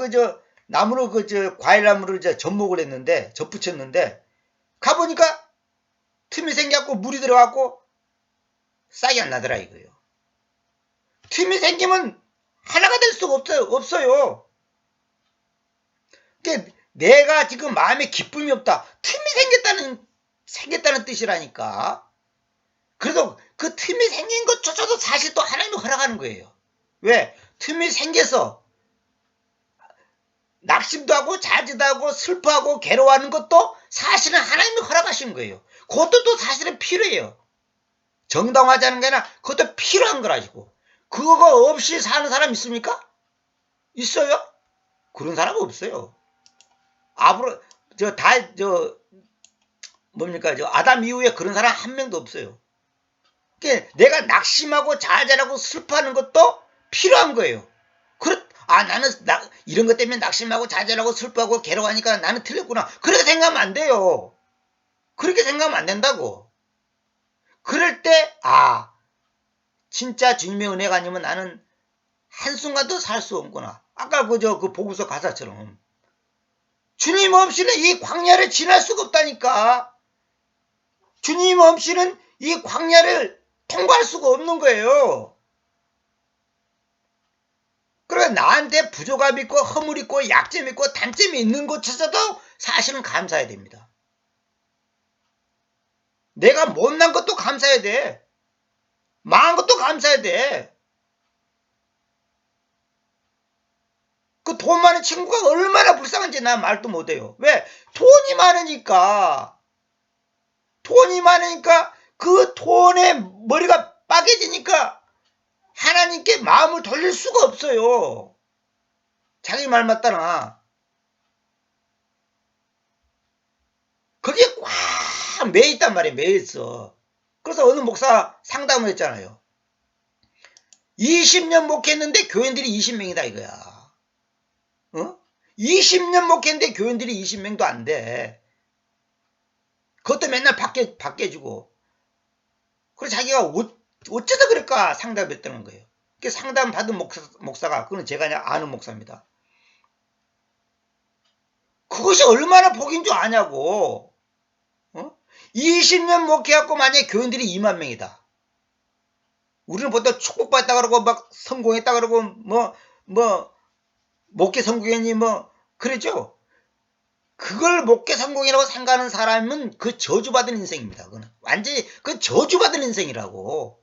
B: 나무로 과일나무를 접목을 했는데 접붙였는데 가보니까 틈이 생겨갖고 물이 들어갖고 싹이 안 나더라 이거예요. 틈이 생기면 하나가 될 수가 없어요. 그러니까 내가 지금 마음에 기쁨이 없다. 틈이 생겼다는 뜻이라니까. 그래도 그 틈이 생긴 것조차도 사실 또 하나님이 허락하는 거예요. 왜? 틈이 생겨서 낙심도 하고 자지도 하고 슬퍼하고 괴로워하는 것도 사실은 하나님이 허락하신 거예요. 그것도 또 사실은 필요해요. 정당화하지 않은 게 아니라 그것도 필요한 거라고. 그거 없이 사는 사람 있습니까? 있어요? 그런 사람 없어요. 앞으로 아담 이후에 그런 사람 한 명도 없어요. 그러니까 내가 낙심하고 좌절하고 슬퍼하는 것도 필요한 거예요. 나는 이런 것 때문에 낙심하고 좌절하고 슬퍼하고 괴로워하니까 나는 틀렸구나. 그렇게 생각하면 안 돼요. 그렇게 생각하면 안 된다고. 그럴 때 진짜 주님의 은혜가 아니면 나는 한순간도 살 수 없구나. 아까 그 보고서 가사처럼 주님 없이는 이 광야를 지날 수가 없다니까. 주님 없이는 이 광야를 통과할 수가 없는 거예요. 그러니까 나한테 부족함이 있고 허물 있고 약점이 있고 단점이 있는 것조차도 사실은 감사해야 됩니다. 내가 못난 것도 감사해야 돼. 망한 것도 감사해야 돼. 그 돈 많은 친구가 얼마나 불쌍한지 난 말도 못해요. 왜? 돈이 많으니까 그 돈에 머리가 빠개지니까 하나님께 마음을 돌릴 수가 없어요. 자기 말 맞다나. 거기에 꽉 매있단 말이에요. 매있어. 그래서 어느 목사 상담을 했잖아요. 20년 목회했는데 교인들이 20명이다 이거야. 20년 목회했는데 교인들이 20명도 안 돼. 그것도 맨날 바뀌어주고. 그래서 자기가 어쩌다 그럴까 상담했다는 거예요. 그 상담 받은 목사가, 그건 제가 그냥 아는 목사입니다. 그것이 얼마나 복인 줄 아냐고. 20년 목회하고 만약에 교인들이 2만 명이다. 우리는 보통 축복받았다 그러고 막 성공했다 그러고 목회 성공했니 그러죠. 그걸 목회 성공이라고 생각하는 사람은 그 저주받은 인생입니다. 그거는 완전히 그 저주받은 인생이라고.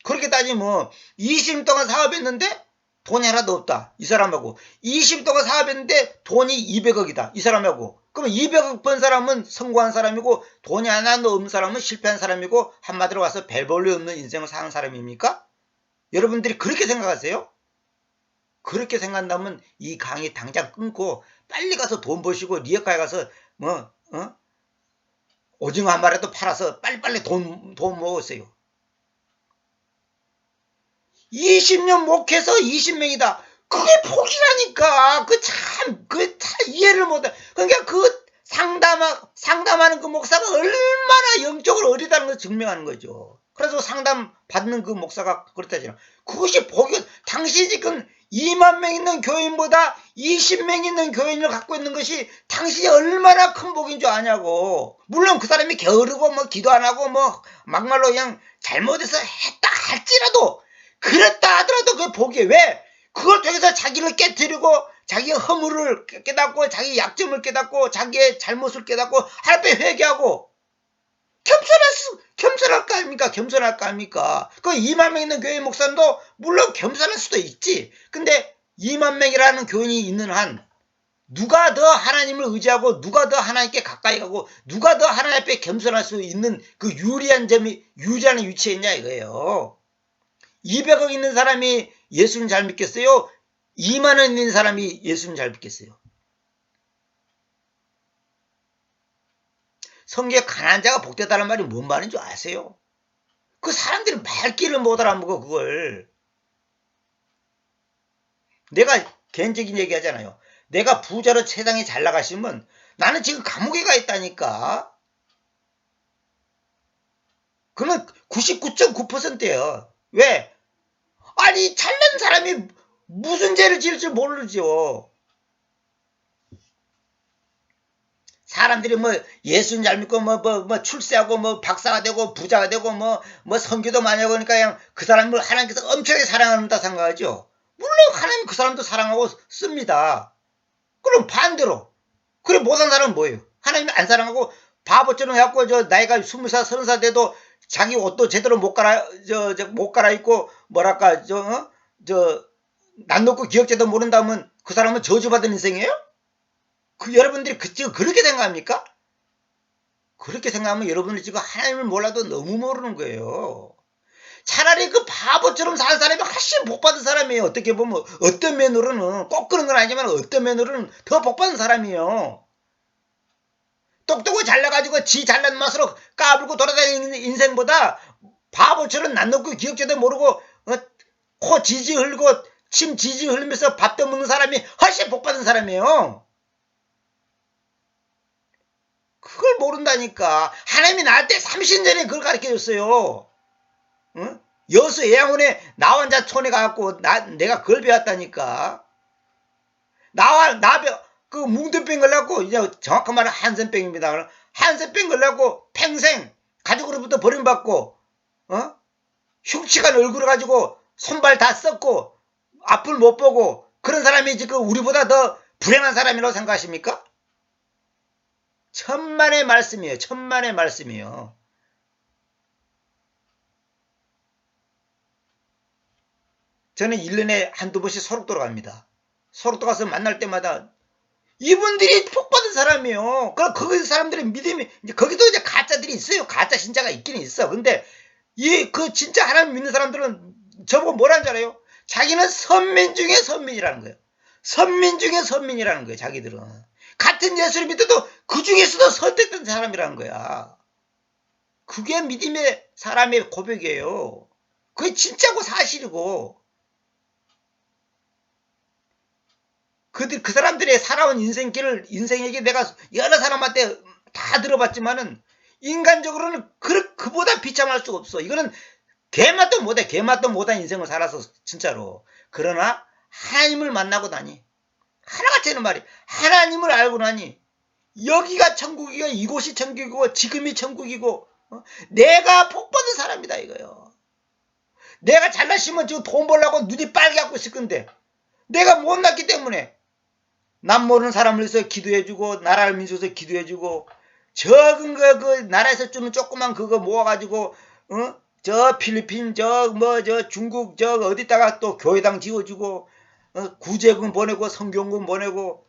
B: 그렇게 따지면 20년 동안 사업했는데 돈이 하나도 없다. 이 사람하고 20년 동안 사업했는데 돈이 200억이다. 이 사람하고. 그럼 200억 번 사람은 성공한 사람이고 돈이 하나도 없는 사람은 실패한 사람이고 한마디로 와서 별 볼일 없는 인생을 사는 사람입니까? 여러분들이 그렇게 생각하세요? 그렇게 생각한다면 이 강의 당장 끊고 빨리 가서 돈 버시고 리어카에 가서 오징어 한 마리라도 팔아서 빨리빨리 돈 먹으세요. 20년 목회해서 20명이다. 그게 복이라니까. 그 참 이해를 못해. 그러니까 그 상담하는 그 목사가 얼마나 영적으로 어리다는 걸 증명하는 거죠. 그래서 상담 받는 그 목사가 그렇다잖아. 그것이 복이, 당신이 지금 2만 명 있는 교인보다 20명 있는 교인을 갖고 있는 것이 당신이 얼마나 큰 복인 줄 아냐고. 물론 그 사람이 게으르고 뭐 기도 안 하고 뭐 막말로 그냥 잘못해서 했다 할지라도, 그랬다 하더라도 그 복이, 왜? 그걸 통해서 자기를 깨뜨리고 자기의 허물을 깨닫고 자기 약점을 깨닫고 자기의 잘못을 깨닫고 하나님께 회개하고 겸손할까 합니까? 겸손할까 합니까? 그 2만 명 있는 교회 목사님도 물론 겸손할 수도 있지. 근데 2만 명이라는 교인이 있는 한 누가 더 하나님을 의지하고 누가 더 하나님께 가까이 가고 누가 더 하나님 앞에 겸손할 수 있는 그 유리한 위치에 있냐 이거예요. 200억 있는 사람이 예수님 잘 믿겠어요? 2만 원 있는 사람이 예수님 잘 믿겠어요? 성경에 가난한 자가 복되다는 말이 뭔 말인 줄 아세요? 그 사람들이 말귀를 못 알아먹어 그걸. 내가 개인적인 얘기 하잖아요. 내가 부자로 세상에 잘 나가시면 나는 지금 감옥에 가 있다니까. 그러면 99.9%예요. 왜? 아니 잘난 사람이 무슨 죄를 지을 줄 모르죠. 사람들이 뭐 예수님 잘 믿고 뭐 출세하고 뭐 박사가 되고 부자가 되고 뭐 선교도 많이 하고 그러니까 그냥 그 사람을 하나님께서 엄청나게 사랑한다 생각하죠. 물론 하나님 그 사람도 사랑하고 씁니다. 그럼 반대로 그래 못한 사람은 뭐예요? 하나님이 안 사랑하고 바보처럼 해갖고 저 나이가 20살 30살 돼도 자기 옷도 제대로 못 갈아입고 뭐랄까 난 놓고 기억제도 모른다면 그 사람은 저주받은 인생이에요? 여러분들이 그렇게 생각합니까? 그렇게 생각하면 여러분들이 지금 하나님을 몰라도 너무 모르는 거예요. 차라리 그 바보처럼 사는 사람이 훨씬 복받은 사람이에요. 어떻게 보면 어떤 면으로는 꼭 그런 건 아니지만 어떤 면으로는 더 복받은 사람이에요. 똑똑하고 잘나가지고 지 잘난 맛으로 까불고 돌아다니는 인생보다 바보처럼 난 놓고 기억제도 모르고 코 지지 흘리고 침 지지 흘리면서 밥도 먹는 사람이 훨씬 복받은 사람이에요. 그걸 모른다니까. 하나님이 나한테 30년 전에 그걸 가르쳐줬어요. 응? 여수 예양원에 나 혼자 촌에 가갖고 내가 그걸 배웠다니까. 그 뭉드병 걸려갖고 이제 정확한 말은 한센병입니다. 한센병 걸려갖고 평생 가족으로부터 버림받고 흉측한 얼굴을 가지고 손발 다 썩고 앞을 못 보고 그런 사람이 지금 우리보다 더 불행한 사람이라고 생각하십니까? 천만의 말씀이에요. 천만의 말씀이에요. 저는 1년에 한두 번씩 소록도로 갑니다. 소록도 가서 만날 때마다 이분들이 복받은 사람이에요. 그럼 거기 사람들의 믿음이, 거기도 이제 가짜들이 있어요. 가짜 신자가 있기는 있어. 근데 그 진짜 하나님 믿는 사람들은 저보고 뭐라는 줄 알아요? 자기는 선민 중에 선민이라는 거예요. 선민 중에 선민이라는 거예요. 자기들은. 같은 예수를 믿어도 그 중에서도 선택된 사람이라는 거야. 그게 믿음의 사람의 고백이에요. 그게 진짜고 사실이고. 그 사람들의 살아온 인생에게 내가 여러 사람한테 다 들어봤지만은 인간적으로는 그보다 비참할 수가 없어. 이거는 개맛도 못해. 개맛도 못한 인생을 살아서 진짜로. 그러나 하나님을 만나고 나니 하나같이 하는 말이 하나님을 알고 나니 여기가 천국이고 이곳이 천국이고 지금이 천국이고 내가 복받은 사람이다 이거요. 내가 잘났으면 지금 돈 벌려고 눈이 빨개갖고 있을 건데 내가 못났기 때문에 남 모르는 사람을 위해서 기도해주고 나라를 민주해서 기도해주고 적은 그 나라에서 주는 조그만 그거 모아가지고 저 필리핀 저 중국 저 어디다가 또 교회당 지어주고 구제금 보내고 성경금 보내고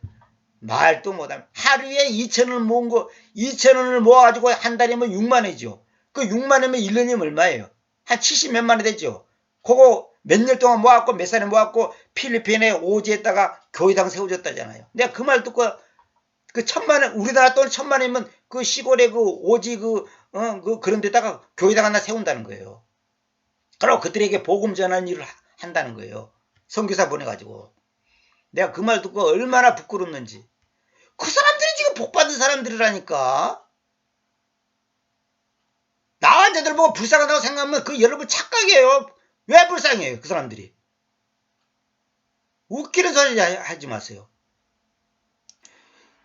B: 말도 못하면 하루에 2,000원을 모아가지고 한 달이면 6만 원이죠. 그 6만 원이면 1년이면 얼마예요? 한 70몇만 원 되죠. 그거 몇 년 동안 모았고 몇 살에 모았고 필리핀에 오지에다가 교회당 세워줬다잖아요. 내가 그 말 듣고 그 1,000만 원 우리나라 돈 1,000만 원이면 그 시골에 그 오지 그런 데다가 교회당 하나 세운다는 거예요. 그리고 그들에게 복음 전하는 일을 한다는 거예요. 선교사 보내가지고. 내가 그 말 듣고 얼마나 부끄럽는지. 그 사람들이 지금 복받은 사람들이라니까. 나 환자들 보고 불쌍하다고 생각하면 그 여러분 착각이에요. 왜 불쌍해요 그 사람들이. 웃기는 소리 하지 마세요.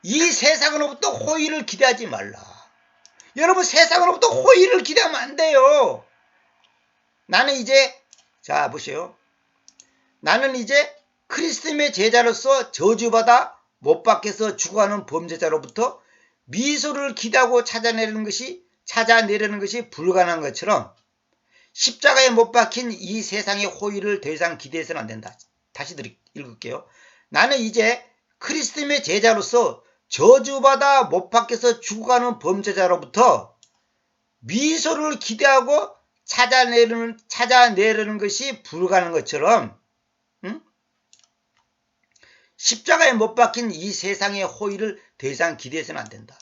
B: 이 세상으로부터 호의를 기대하지 말라. 여러분 세상으로부터 호의를 기대하면 안 돼요. 나는 이제 자 보세요. 나는 이제 그리스도의 제자로서 저주받아 못 박혀서 죽어가는 범죄자로부터 미소를 기대하고 찾아내려는 것이 불가능한 것처럼 십자가에 못 박힌 이 세상의 호의를 더 이상 기대해서는 안 된다. 다시 읽을게요. 나는 이제 그리스도의 제자로서 저주받아 못 박혀서 죽어가는 범죄자로부터 미소를 기대하고 찾아내려는 것이 불가능한 것처럼 십자가에 못 박힌 이 세상의 호의를 더 이상 기대해서는 안 된다.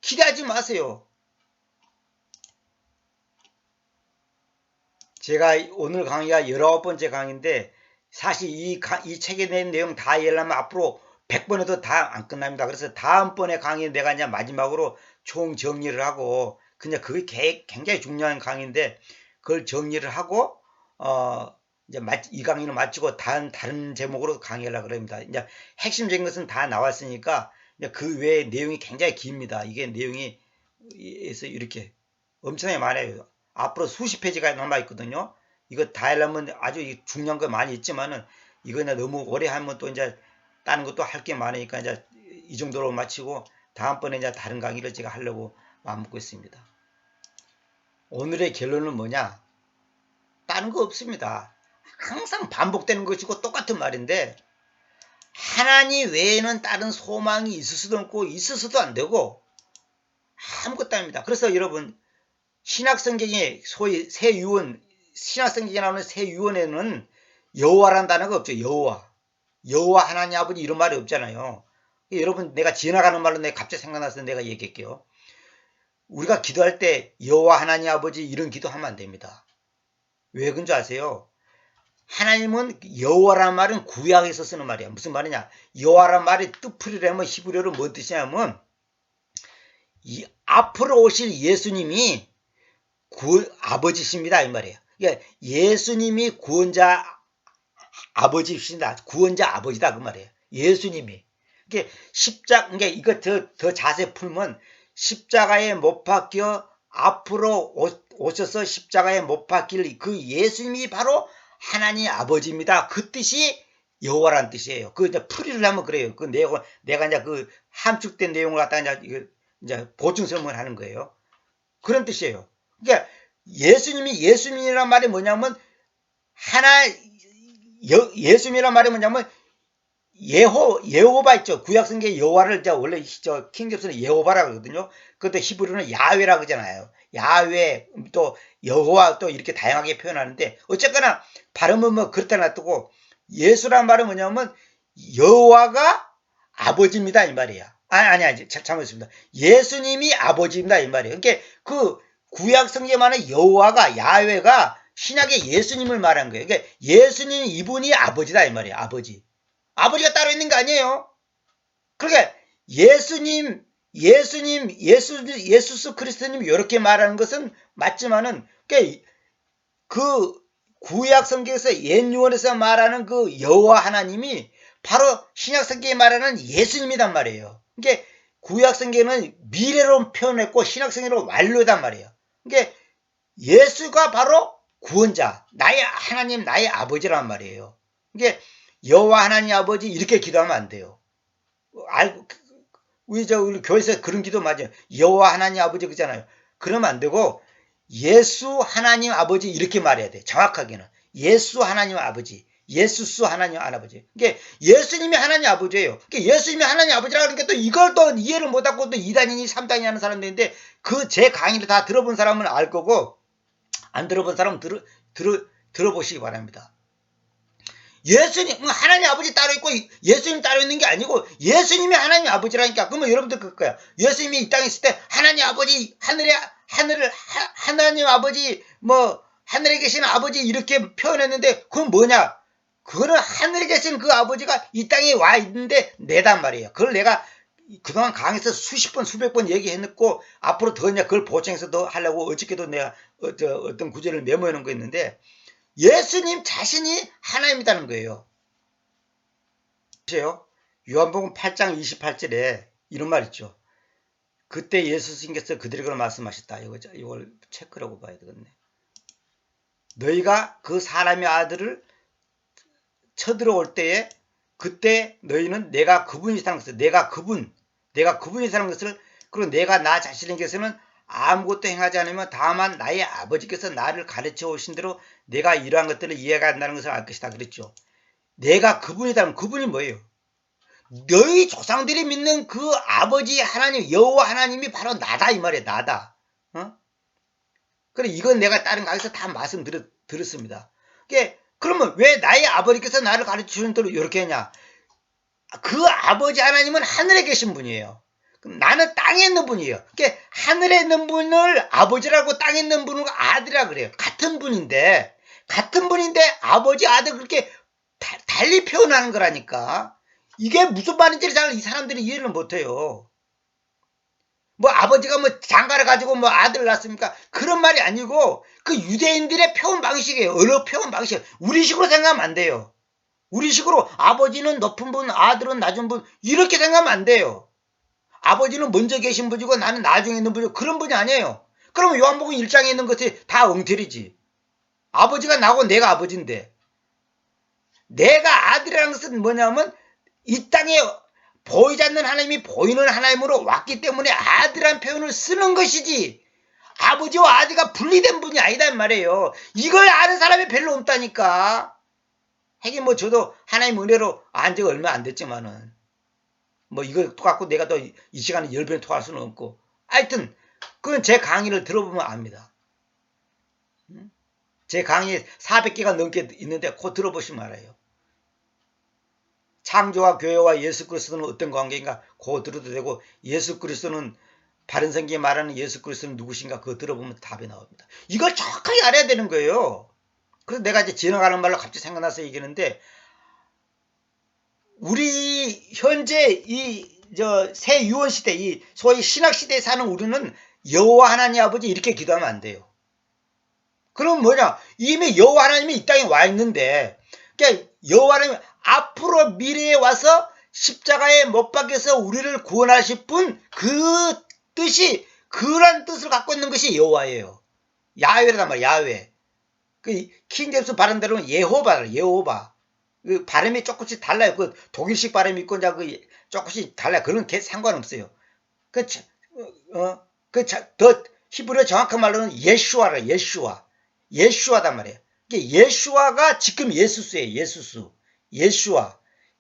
B: 기대하지 마세요. 제가 오늘 강의가 19번째 강의인데 사실 이 책에 낸 내용 다 이해하려면 앞으로 100번 해도 다 안 끝납니다. 그래서 다음번에 강의 내가 이제 마지막으로 총 정리를 하고 그냥 그게 굉장히 중요한 강의인데 그걸 정리를 하고 이제 이 강의를 마치고 다른 제목으로 강의하려고 그럽니다. 이제 핵심적인 것은 다 나왔으니까 이제 그 외에 내용이 굉장히 깁니다. 이게 내용이 이렇게 엄청나게 많아요. 앞으로 수십 페이지가 남아 있거든요. 이거 다 하려면 아주 중요한 거 많이 있지만은 이거 너무 오래 하면 또 이제 다른 것도 할 게 많으니까 이제 이 정도로 마치고 다음번에 이제 다른 강의를 제가 하려고 마음먹고 있습니다. 오늘의 결론은 뭐냐? 다른 거 없습니다. 항상 반복되는 것이고 똑같은 말인데 하나님 외에는 다른 소망이 있을 수도 없고 있을 수도 안 되고 아무것도 아닙니다. 그래서 여러분 신약성경에 소위 새 유언 신약성경에 나오는 새 유언에는 여호와라는 단어가 없죠. 여호와 하나님 아버지 이런 말이 없잖아요. 여러분 내가 지나가는 말로 내가 갑자기 생각나서 내가 얘기할게요. 우리가 기도할 때 여호와 하나님 아버지 이런 기도하면 안 됩니다. 왜 그런 줄 아세요? 하나님은 여호와라는 말은 구약에서 쓰는 말이야. 무슨 말이냐? 여호와라는 말이 뜻풀이라면 히브리어로 뭔 뜻이냐면 이 앞으로 오실 예수님이 아버지십니다 이 말이에요. 그러니까 예수님이 구원자 아버지십니다. 구원자 아버지다 그 말이에요. 예수님이. 그러니까 이거 더 자세히 풀면 십자가에 못 박혀 앞으로 오셔서 십자가에 못 박힐 그 예수님이 바로 하나님 아버지입니다. 그 뜻이 여호와라는 뜻이에요. 그 이제 풀이를 하면 그래요. 그 내가 이제 그 함축된 내용을 갖다가 이제 보충 설명을 하는 거예요. 그런 뜻이에요. 그러니까 예수님이란 말이 뭐냐면 예수님이란 말이 뭐냐면 예호바 있죠. 구약성경에 여호와를 원래 킹제임스는 예호바라고 그러거든요. 그것도 히브리어는 야훼라고 그러잖아요. 야훼 또 여호와 또 이렇게 다양하게 표현하는데 어쨌거나 발음은 뭐 그렇다 놔두고 예수란 말은 뭐냐면 여호와가 아버지입니다 이 말이야. 아니 잘못했습니다. 예수님이 아버지입니다 이 말이에요. 그러니까 그 구약성경에 말하는 여호와가 야훼가 신약의 예수님을 말한 거예요. 그러니까 예수님 이분이 아버지다 이 말이에요. 아버지가 따로 있는 거 아니에요. 그러니까 예수 그리스도님 이렇게 말하는 것은 맞지만은 그 구약 성경에서 옛 유언에서 말하는 그 여호와 하나님이 바로 신약 성경에 말하는 예수님이란 말이에요. 그러니까 구약 성경은 미래로 표현했고 신약 성경은 완료단 말이에요. 그러니까 예수가 바로 구원자, 나의 하나님, 나의 아버지란 말이에요. 그러니까 여호와 하나님 아버지 이렇게 기도하면 안 돼요. 우리 교회에서 그런 기도 맞아요. 여호와 하나님 아버지 그러잖아요. 그러면 안 되고 예수 하나님 아버지 이렇게 말해야 돼. 정확하게는 예수 하나님 아버지, 예수스 하나님 아버지. 그러니까 예수님이 하나님 아버지예요. 그러니까 예수님이 하나님 아버지라 그러니까 또 이걸 또 이해를 못하고 또 2단이니 3단이 하는 사람들인데 그 제 강의를 다 들어본 사람은 알 거고 안 들어본 사람은 들어보시기 바랍니다. 예수님 하나님 아버지 따로 있고 예수님 따로 있는 게 아니고 예수님이 하나님 아버지라니까. 그러면 여러분들 그럴 거야. 예수님이 이 땅에 있을 때 하나님 아버지 하나님 아버지 뭐 하늘에 계신 아버지 이렇게 표현했는데 그건 뭐냐? 그거는 하늘에 계신 그 아버지가 이 땅에 와 있는데 내단 말이에요. 그걸 내가 그동안 강의에서 수십 번 수백 번 얘기해놓고 앞으로 더 이제 그걸 보충해서 더 하려고 어저께도 내가 어떤 구절을 메모해 놓은 거 있는데 예수님 자신이 하나님이라는 거예요. 보세요. 요한복음 8장 28절에 이런 말 있죠. 그때 예수님께서 그들에게 말씀하셨다. 이걸 체크라고 봐야 되겠네. 너희가 그 사람의 아들을 쳐들어올 때에 그때 너희는 내가 그분이라는 것을 내가 그분이라는 것을 그리고 내가 나 자신에게서는 아무것도 행하지 않으면 다만 나의 아버지께서 나를 가르쳐 오신 대로 내가 이러한 것들을 이해한다는 것을 알 것이다 그랬죠. 내가 그분이라는 그분이 뭐예요? 너희 조상들이 믿는 그 아버지 하나님 여호와 하나님이 바로 나다 이 말이에요. 나다. 그래 이건 내가 다른 강의에서 다 말씀드렸습니다. 그러면 왜 나의 아버지께서 나를 가르쳐 주는 대로 이렇게 했냐? 그 아버지 하나님은 하늘에 계신 분이에요. 그럼 나는 땅에 있는 분이에요. 하늘에 있는 분을 아버지라고 땅에 있는 분을 아들이라 그래요. 같은 분인데 아버지 아들 그렇게 달리 표현하는 거라니까. 이게 무슨 말인지 잘 이 사람들이 이해를 못해요. 뭐 아버지가 뭐 장가를 가지고 뭐 아들을 낳습니까? 그런 말이 아니고 그 유대인들의 표현 방식이에요. 언어 표현 방식. 우리식으로 생각하면 안 돼요. 우리식으로 아버지는 높은 분, 아들은 낮은 분 이렇게 생각하면 안 돼요. 아버지는 먼저 계신 분이고 나는 나중에 있는 분이고 그런 분이 아니에요. 그러면 요한복음 1장에 있는 것이 다 엉터리지. 아버지가 나고 내가 아버지인데 내가 아들이라는 것은 뭐냐면 이 땅에 보이지 않는 하나님이 보이는 하나님으로 왔기 때문에 아들이라는 표현을 쓰는 것이지 아버지와 아들과 분리된 분이 아니단 말이에요. 이걸 아는 사람이 별로 없다니까. 하긴 뭐 저도 하나님 은혜로 안 지가 얼마 안 됐지만은 뭐 이거 갖고 내가 또 이 시간에 10번 토할 수는 없고 하여튼 그건 제 강의를 들어보면 압니다. 제 강의 400개가 넘게 있는데 곧 들어보시면 알아요. 창조와 교회와 예수 그리스도는 어떤 관계인가 그거 들어도 되고 예수 그리스도는 바른 성경에 말하는 예수 그리스도는 누구신가 그거 들어보면 답이 나옵니다. 이걸 정확하게 알아야 되는 거예요. 그래서 내가 이제 지나가는 말로 갑자기 생각나서 얘기하는데 우리 현재 새 유언 시대 이 소위 신학 시대에 사는 우리는 여호와 하나님 아버지 이렇게 기도하면 안 돼요. 그럼 뭐냐? 이미 여호와 하나님이 이 땅에 와 있는데 그러니까 여호와 하나님 앞으로 미래에 와서 십자가에 못 박혀서 우리를 구원하실 분 그 뜻이 그런 뜻을 갖고 있는 것이 여호와예요. 야훼란 말이야. 야훼. 그 킹제임스 발음대로는 예호바. 그 발음이 조금씩 달라요. 그 독일식 발음이 있고 이제 그 조금씩 달라요. 그런 게 상관없어요. 더 히브리어 정확한 말로는 예슈아단 말이에요. 예슈아가 지금 예수수예요.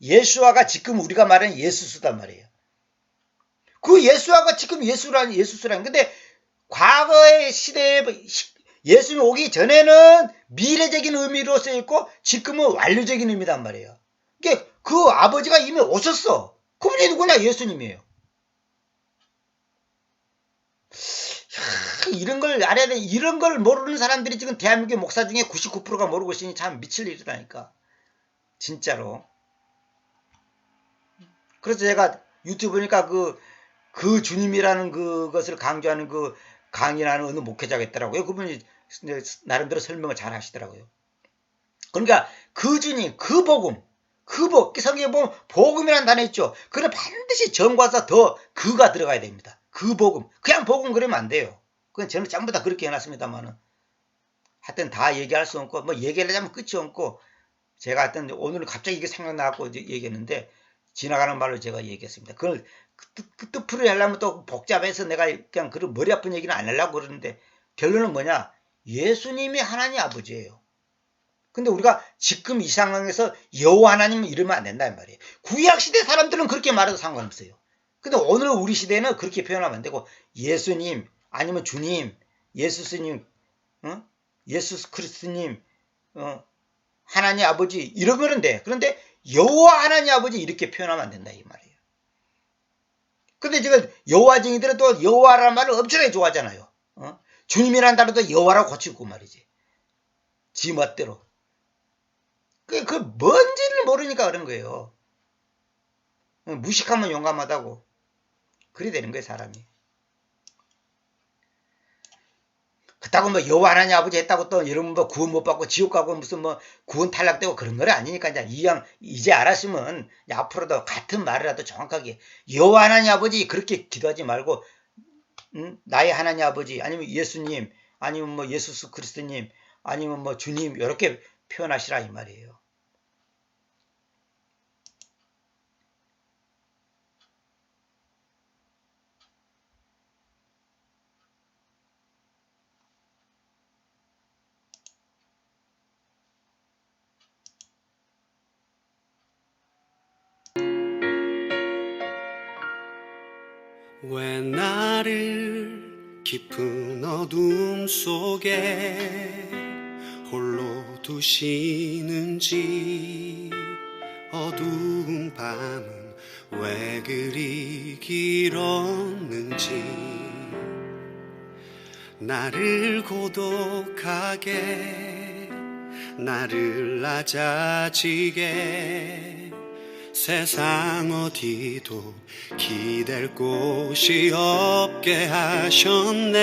B: 예슈아가 지금 우리가 말하는 예수수단 말이에요. 그 예수아가 지금 예수수라는 근데 과거의 시대에 예수님 오기 전에는 미래적인 의미로 쓰여있고 지금은 완료적인 의미단 말이에요. 그 아버지가 이미 오셨어. 그분이 누구냐? 예수님이에요. 이런 걸 알아야 돼. 이런 걸 모르는 사람들이 지금 대한민국 목사 중에 99%가 모르고 있으니 참 미칠 일이라니까. 진짜로. 그래서 제가 유튜브 보니까 그 주님이라는 그것을 강조하는 그 강의라는 어느 목회자가 있더라고요. 그분이 나름대로 설명을 잘 하시더라고요. 그러니까 그 주님, 그 복음, 성경에 보면 복음이라는 단어 있죠. 그건 반드시 정과서 더 그가 들어가야 됩니다. 그 복음. 그냥 복음 그러면 안 돼요. 그건 저는 전부 다 그렇게 해놨습니다만은. 하여튼 다 얘기할 수 없고, 뭐 얘기하려면 끝이 없고, 제가 하여튼 오늘은 갑자기 이게 생각나고 얘기했는데, 지나가는 말로 제가 얘기했습니다. 그걸 그 뜻풀이 하려면 또 복잡해서 내가 그냥 그런 머리 아픈 얘기는 안 하려고 그러는데, 결론은 뭐냐? 예수님이 하나님 아버지예요. 근데 우리가 지금 이 상황에서 여호와 하나님 이러면 안 된다는 말이에요. 구약시대 사람들은 그렇게 말해도 상관없어요. 근데 오늘 우리 시대는 그렇게 표현하면 안 되고 예수님 아니면 주님, 예수스님, 예수 그리스도님, 하나님 아버지 이러면 돼. 그런데 여호와 하나님 아버지 이렇게 표현하면 안 된다 이 말이에요. 근데 지금 여호와쟁이들은 또 여호와라는 말을 엄청나게 좋아하잖아요. 주님이라는 단어도 여호와라고 고치고 말이지. 지 멋대로. 그 뭔지를 모르니까 그런 거예요. 무식하면 용감하다고. 그래 되는 거예요, 사람이. 그렇다고 뭐 여호와 하나님 아버지 했다고 또 여러분 뭐 구원 못 받고 지옥 가고 무슨 뭐 구원 탈락되고 그런 거 아니니까 이제 알았으면 앞으로도 같은 말이라도 정확하게 여호와 하나님 아버지 그렇게 기도하지 말고 나의 하나님 아버지 아니면 예수님 아니면 뭐 예수 그리스도님 아니면 뭐 주님 이렇게 표현하시라 이 말이에요.
A: 왜 나를 깊은 어둠 속에 홀로 두시는지 어두운 밤은 왜 그리 길었는지 나를 고독하게 나를 낮아지게 세상 어디도 기댈 곳이 없게 하셨네.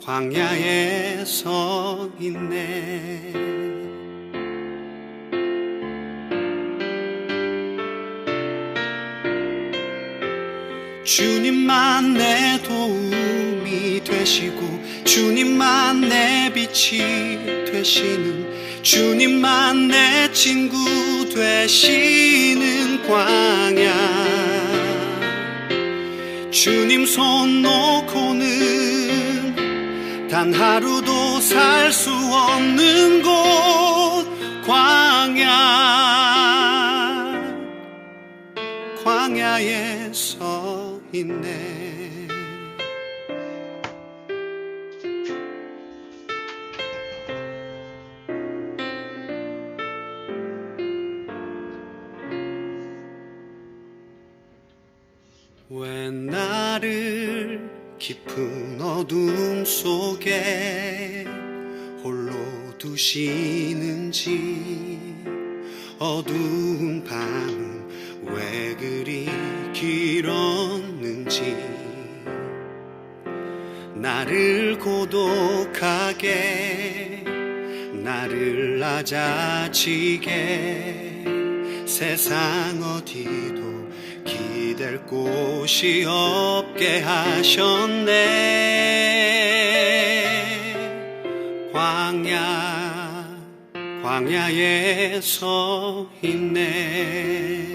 A: 광야에 서 있네. 주님만 내 도움이 되시고 주님만 내 빛이 되시는 주님만 내 친구 되시는 광야 주님 손 놓고는 단 하루도 살 수 없는 곳 광야에 서 있네. 왜 나를 깊은 어둠 속에 홀로 두시는지 어두운 밤은 왜 그리 길었는지 나를 고독하게 나를 낮아지게 세상 어디도 기댈 곳이 없게 하셨네. 광야에 서 있네.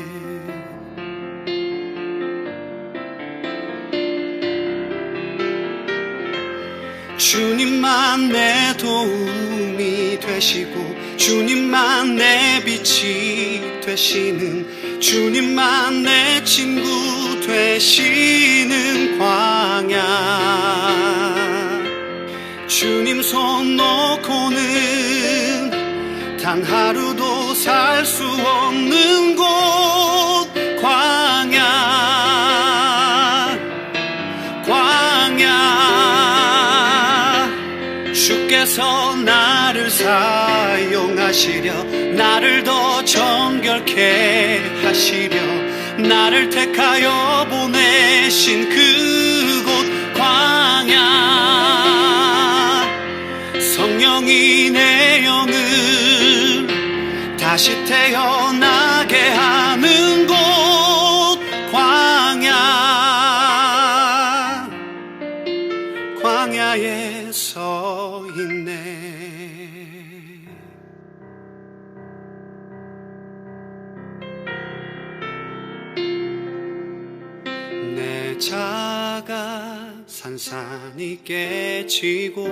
A: 주님만 내 도움이 되시고 주님만 내 빛이 되시는 주님만 내 친구 되시는 광야 주님 손 놓고는 단 하루도 살 수 없는 곳 광야 주께서 나를 사용하시려 나를 더 정결케 하시려 나를 택하여 보내신 그곳 광야 성령이 내 영을 다시 태어나게 하는 곳 광야에 서 있네. 내 자가 산산이 깨지고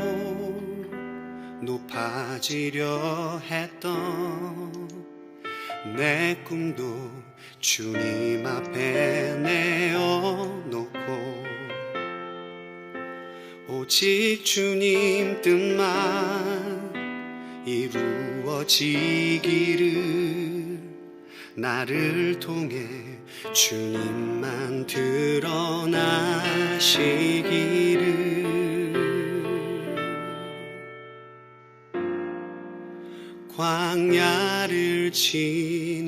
A: 높아지려 했던 내 꿈도 주님 앞에 내어놓고 오직 주님 뜻만 이루어지기를 나를 통해 주님만 드러나시기를 광야를 지나며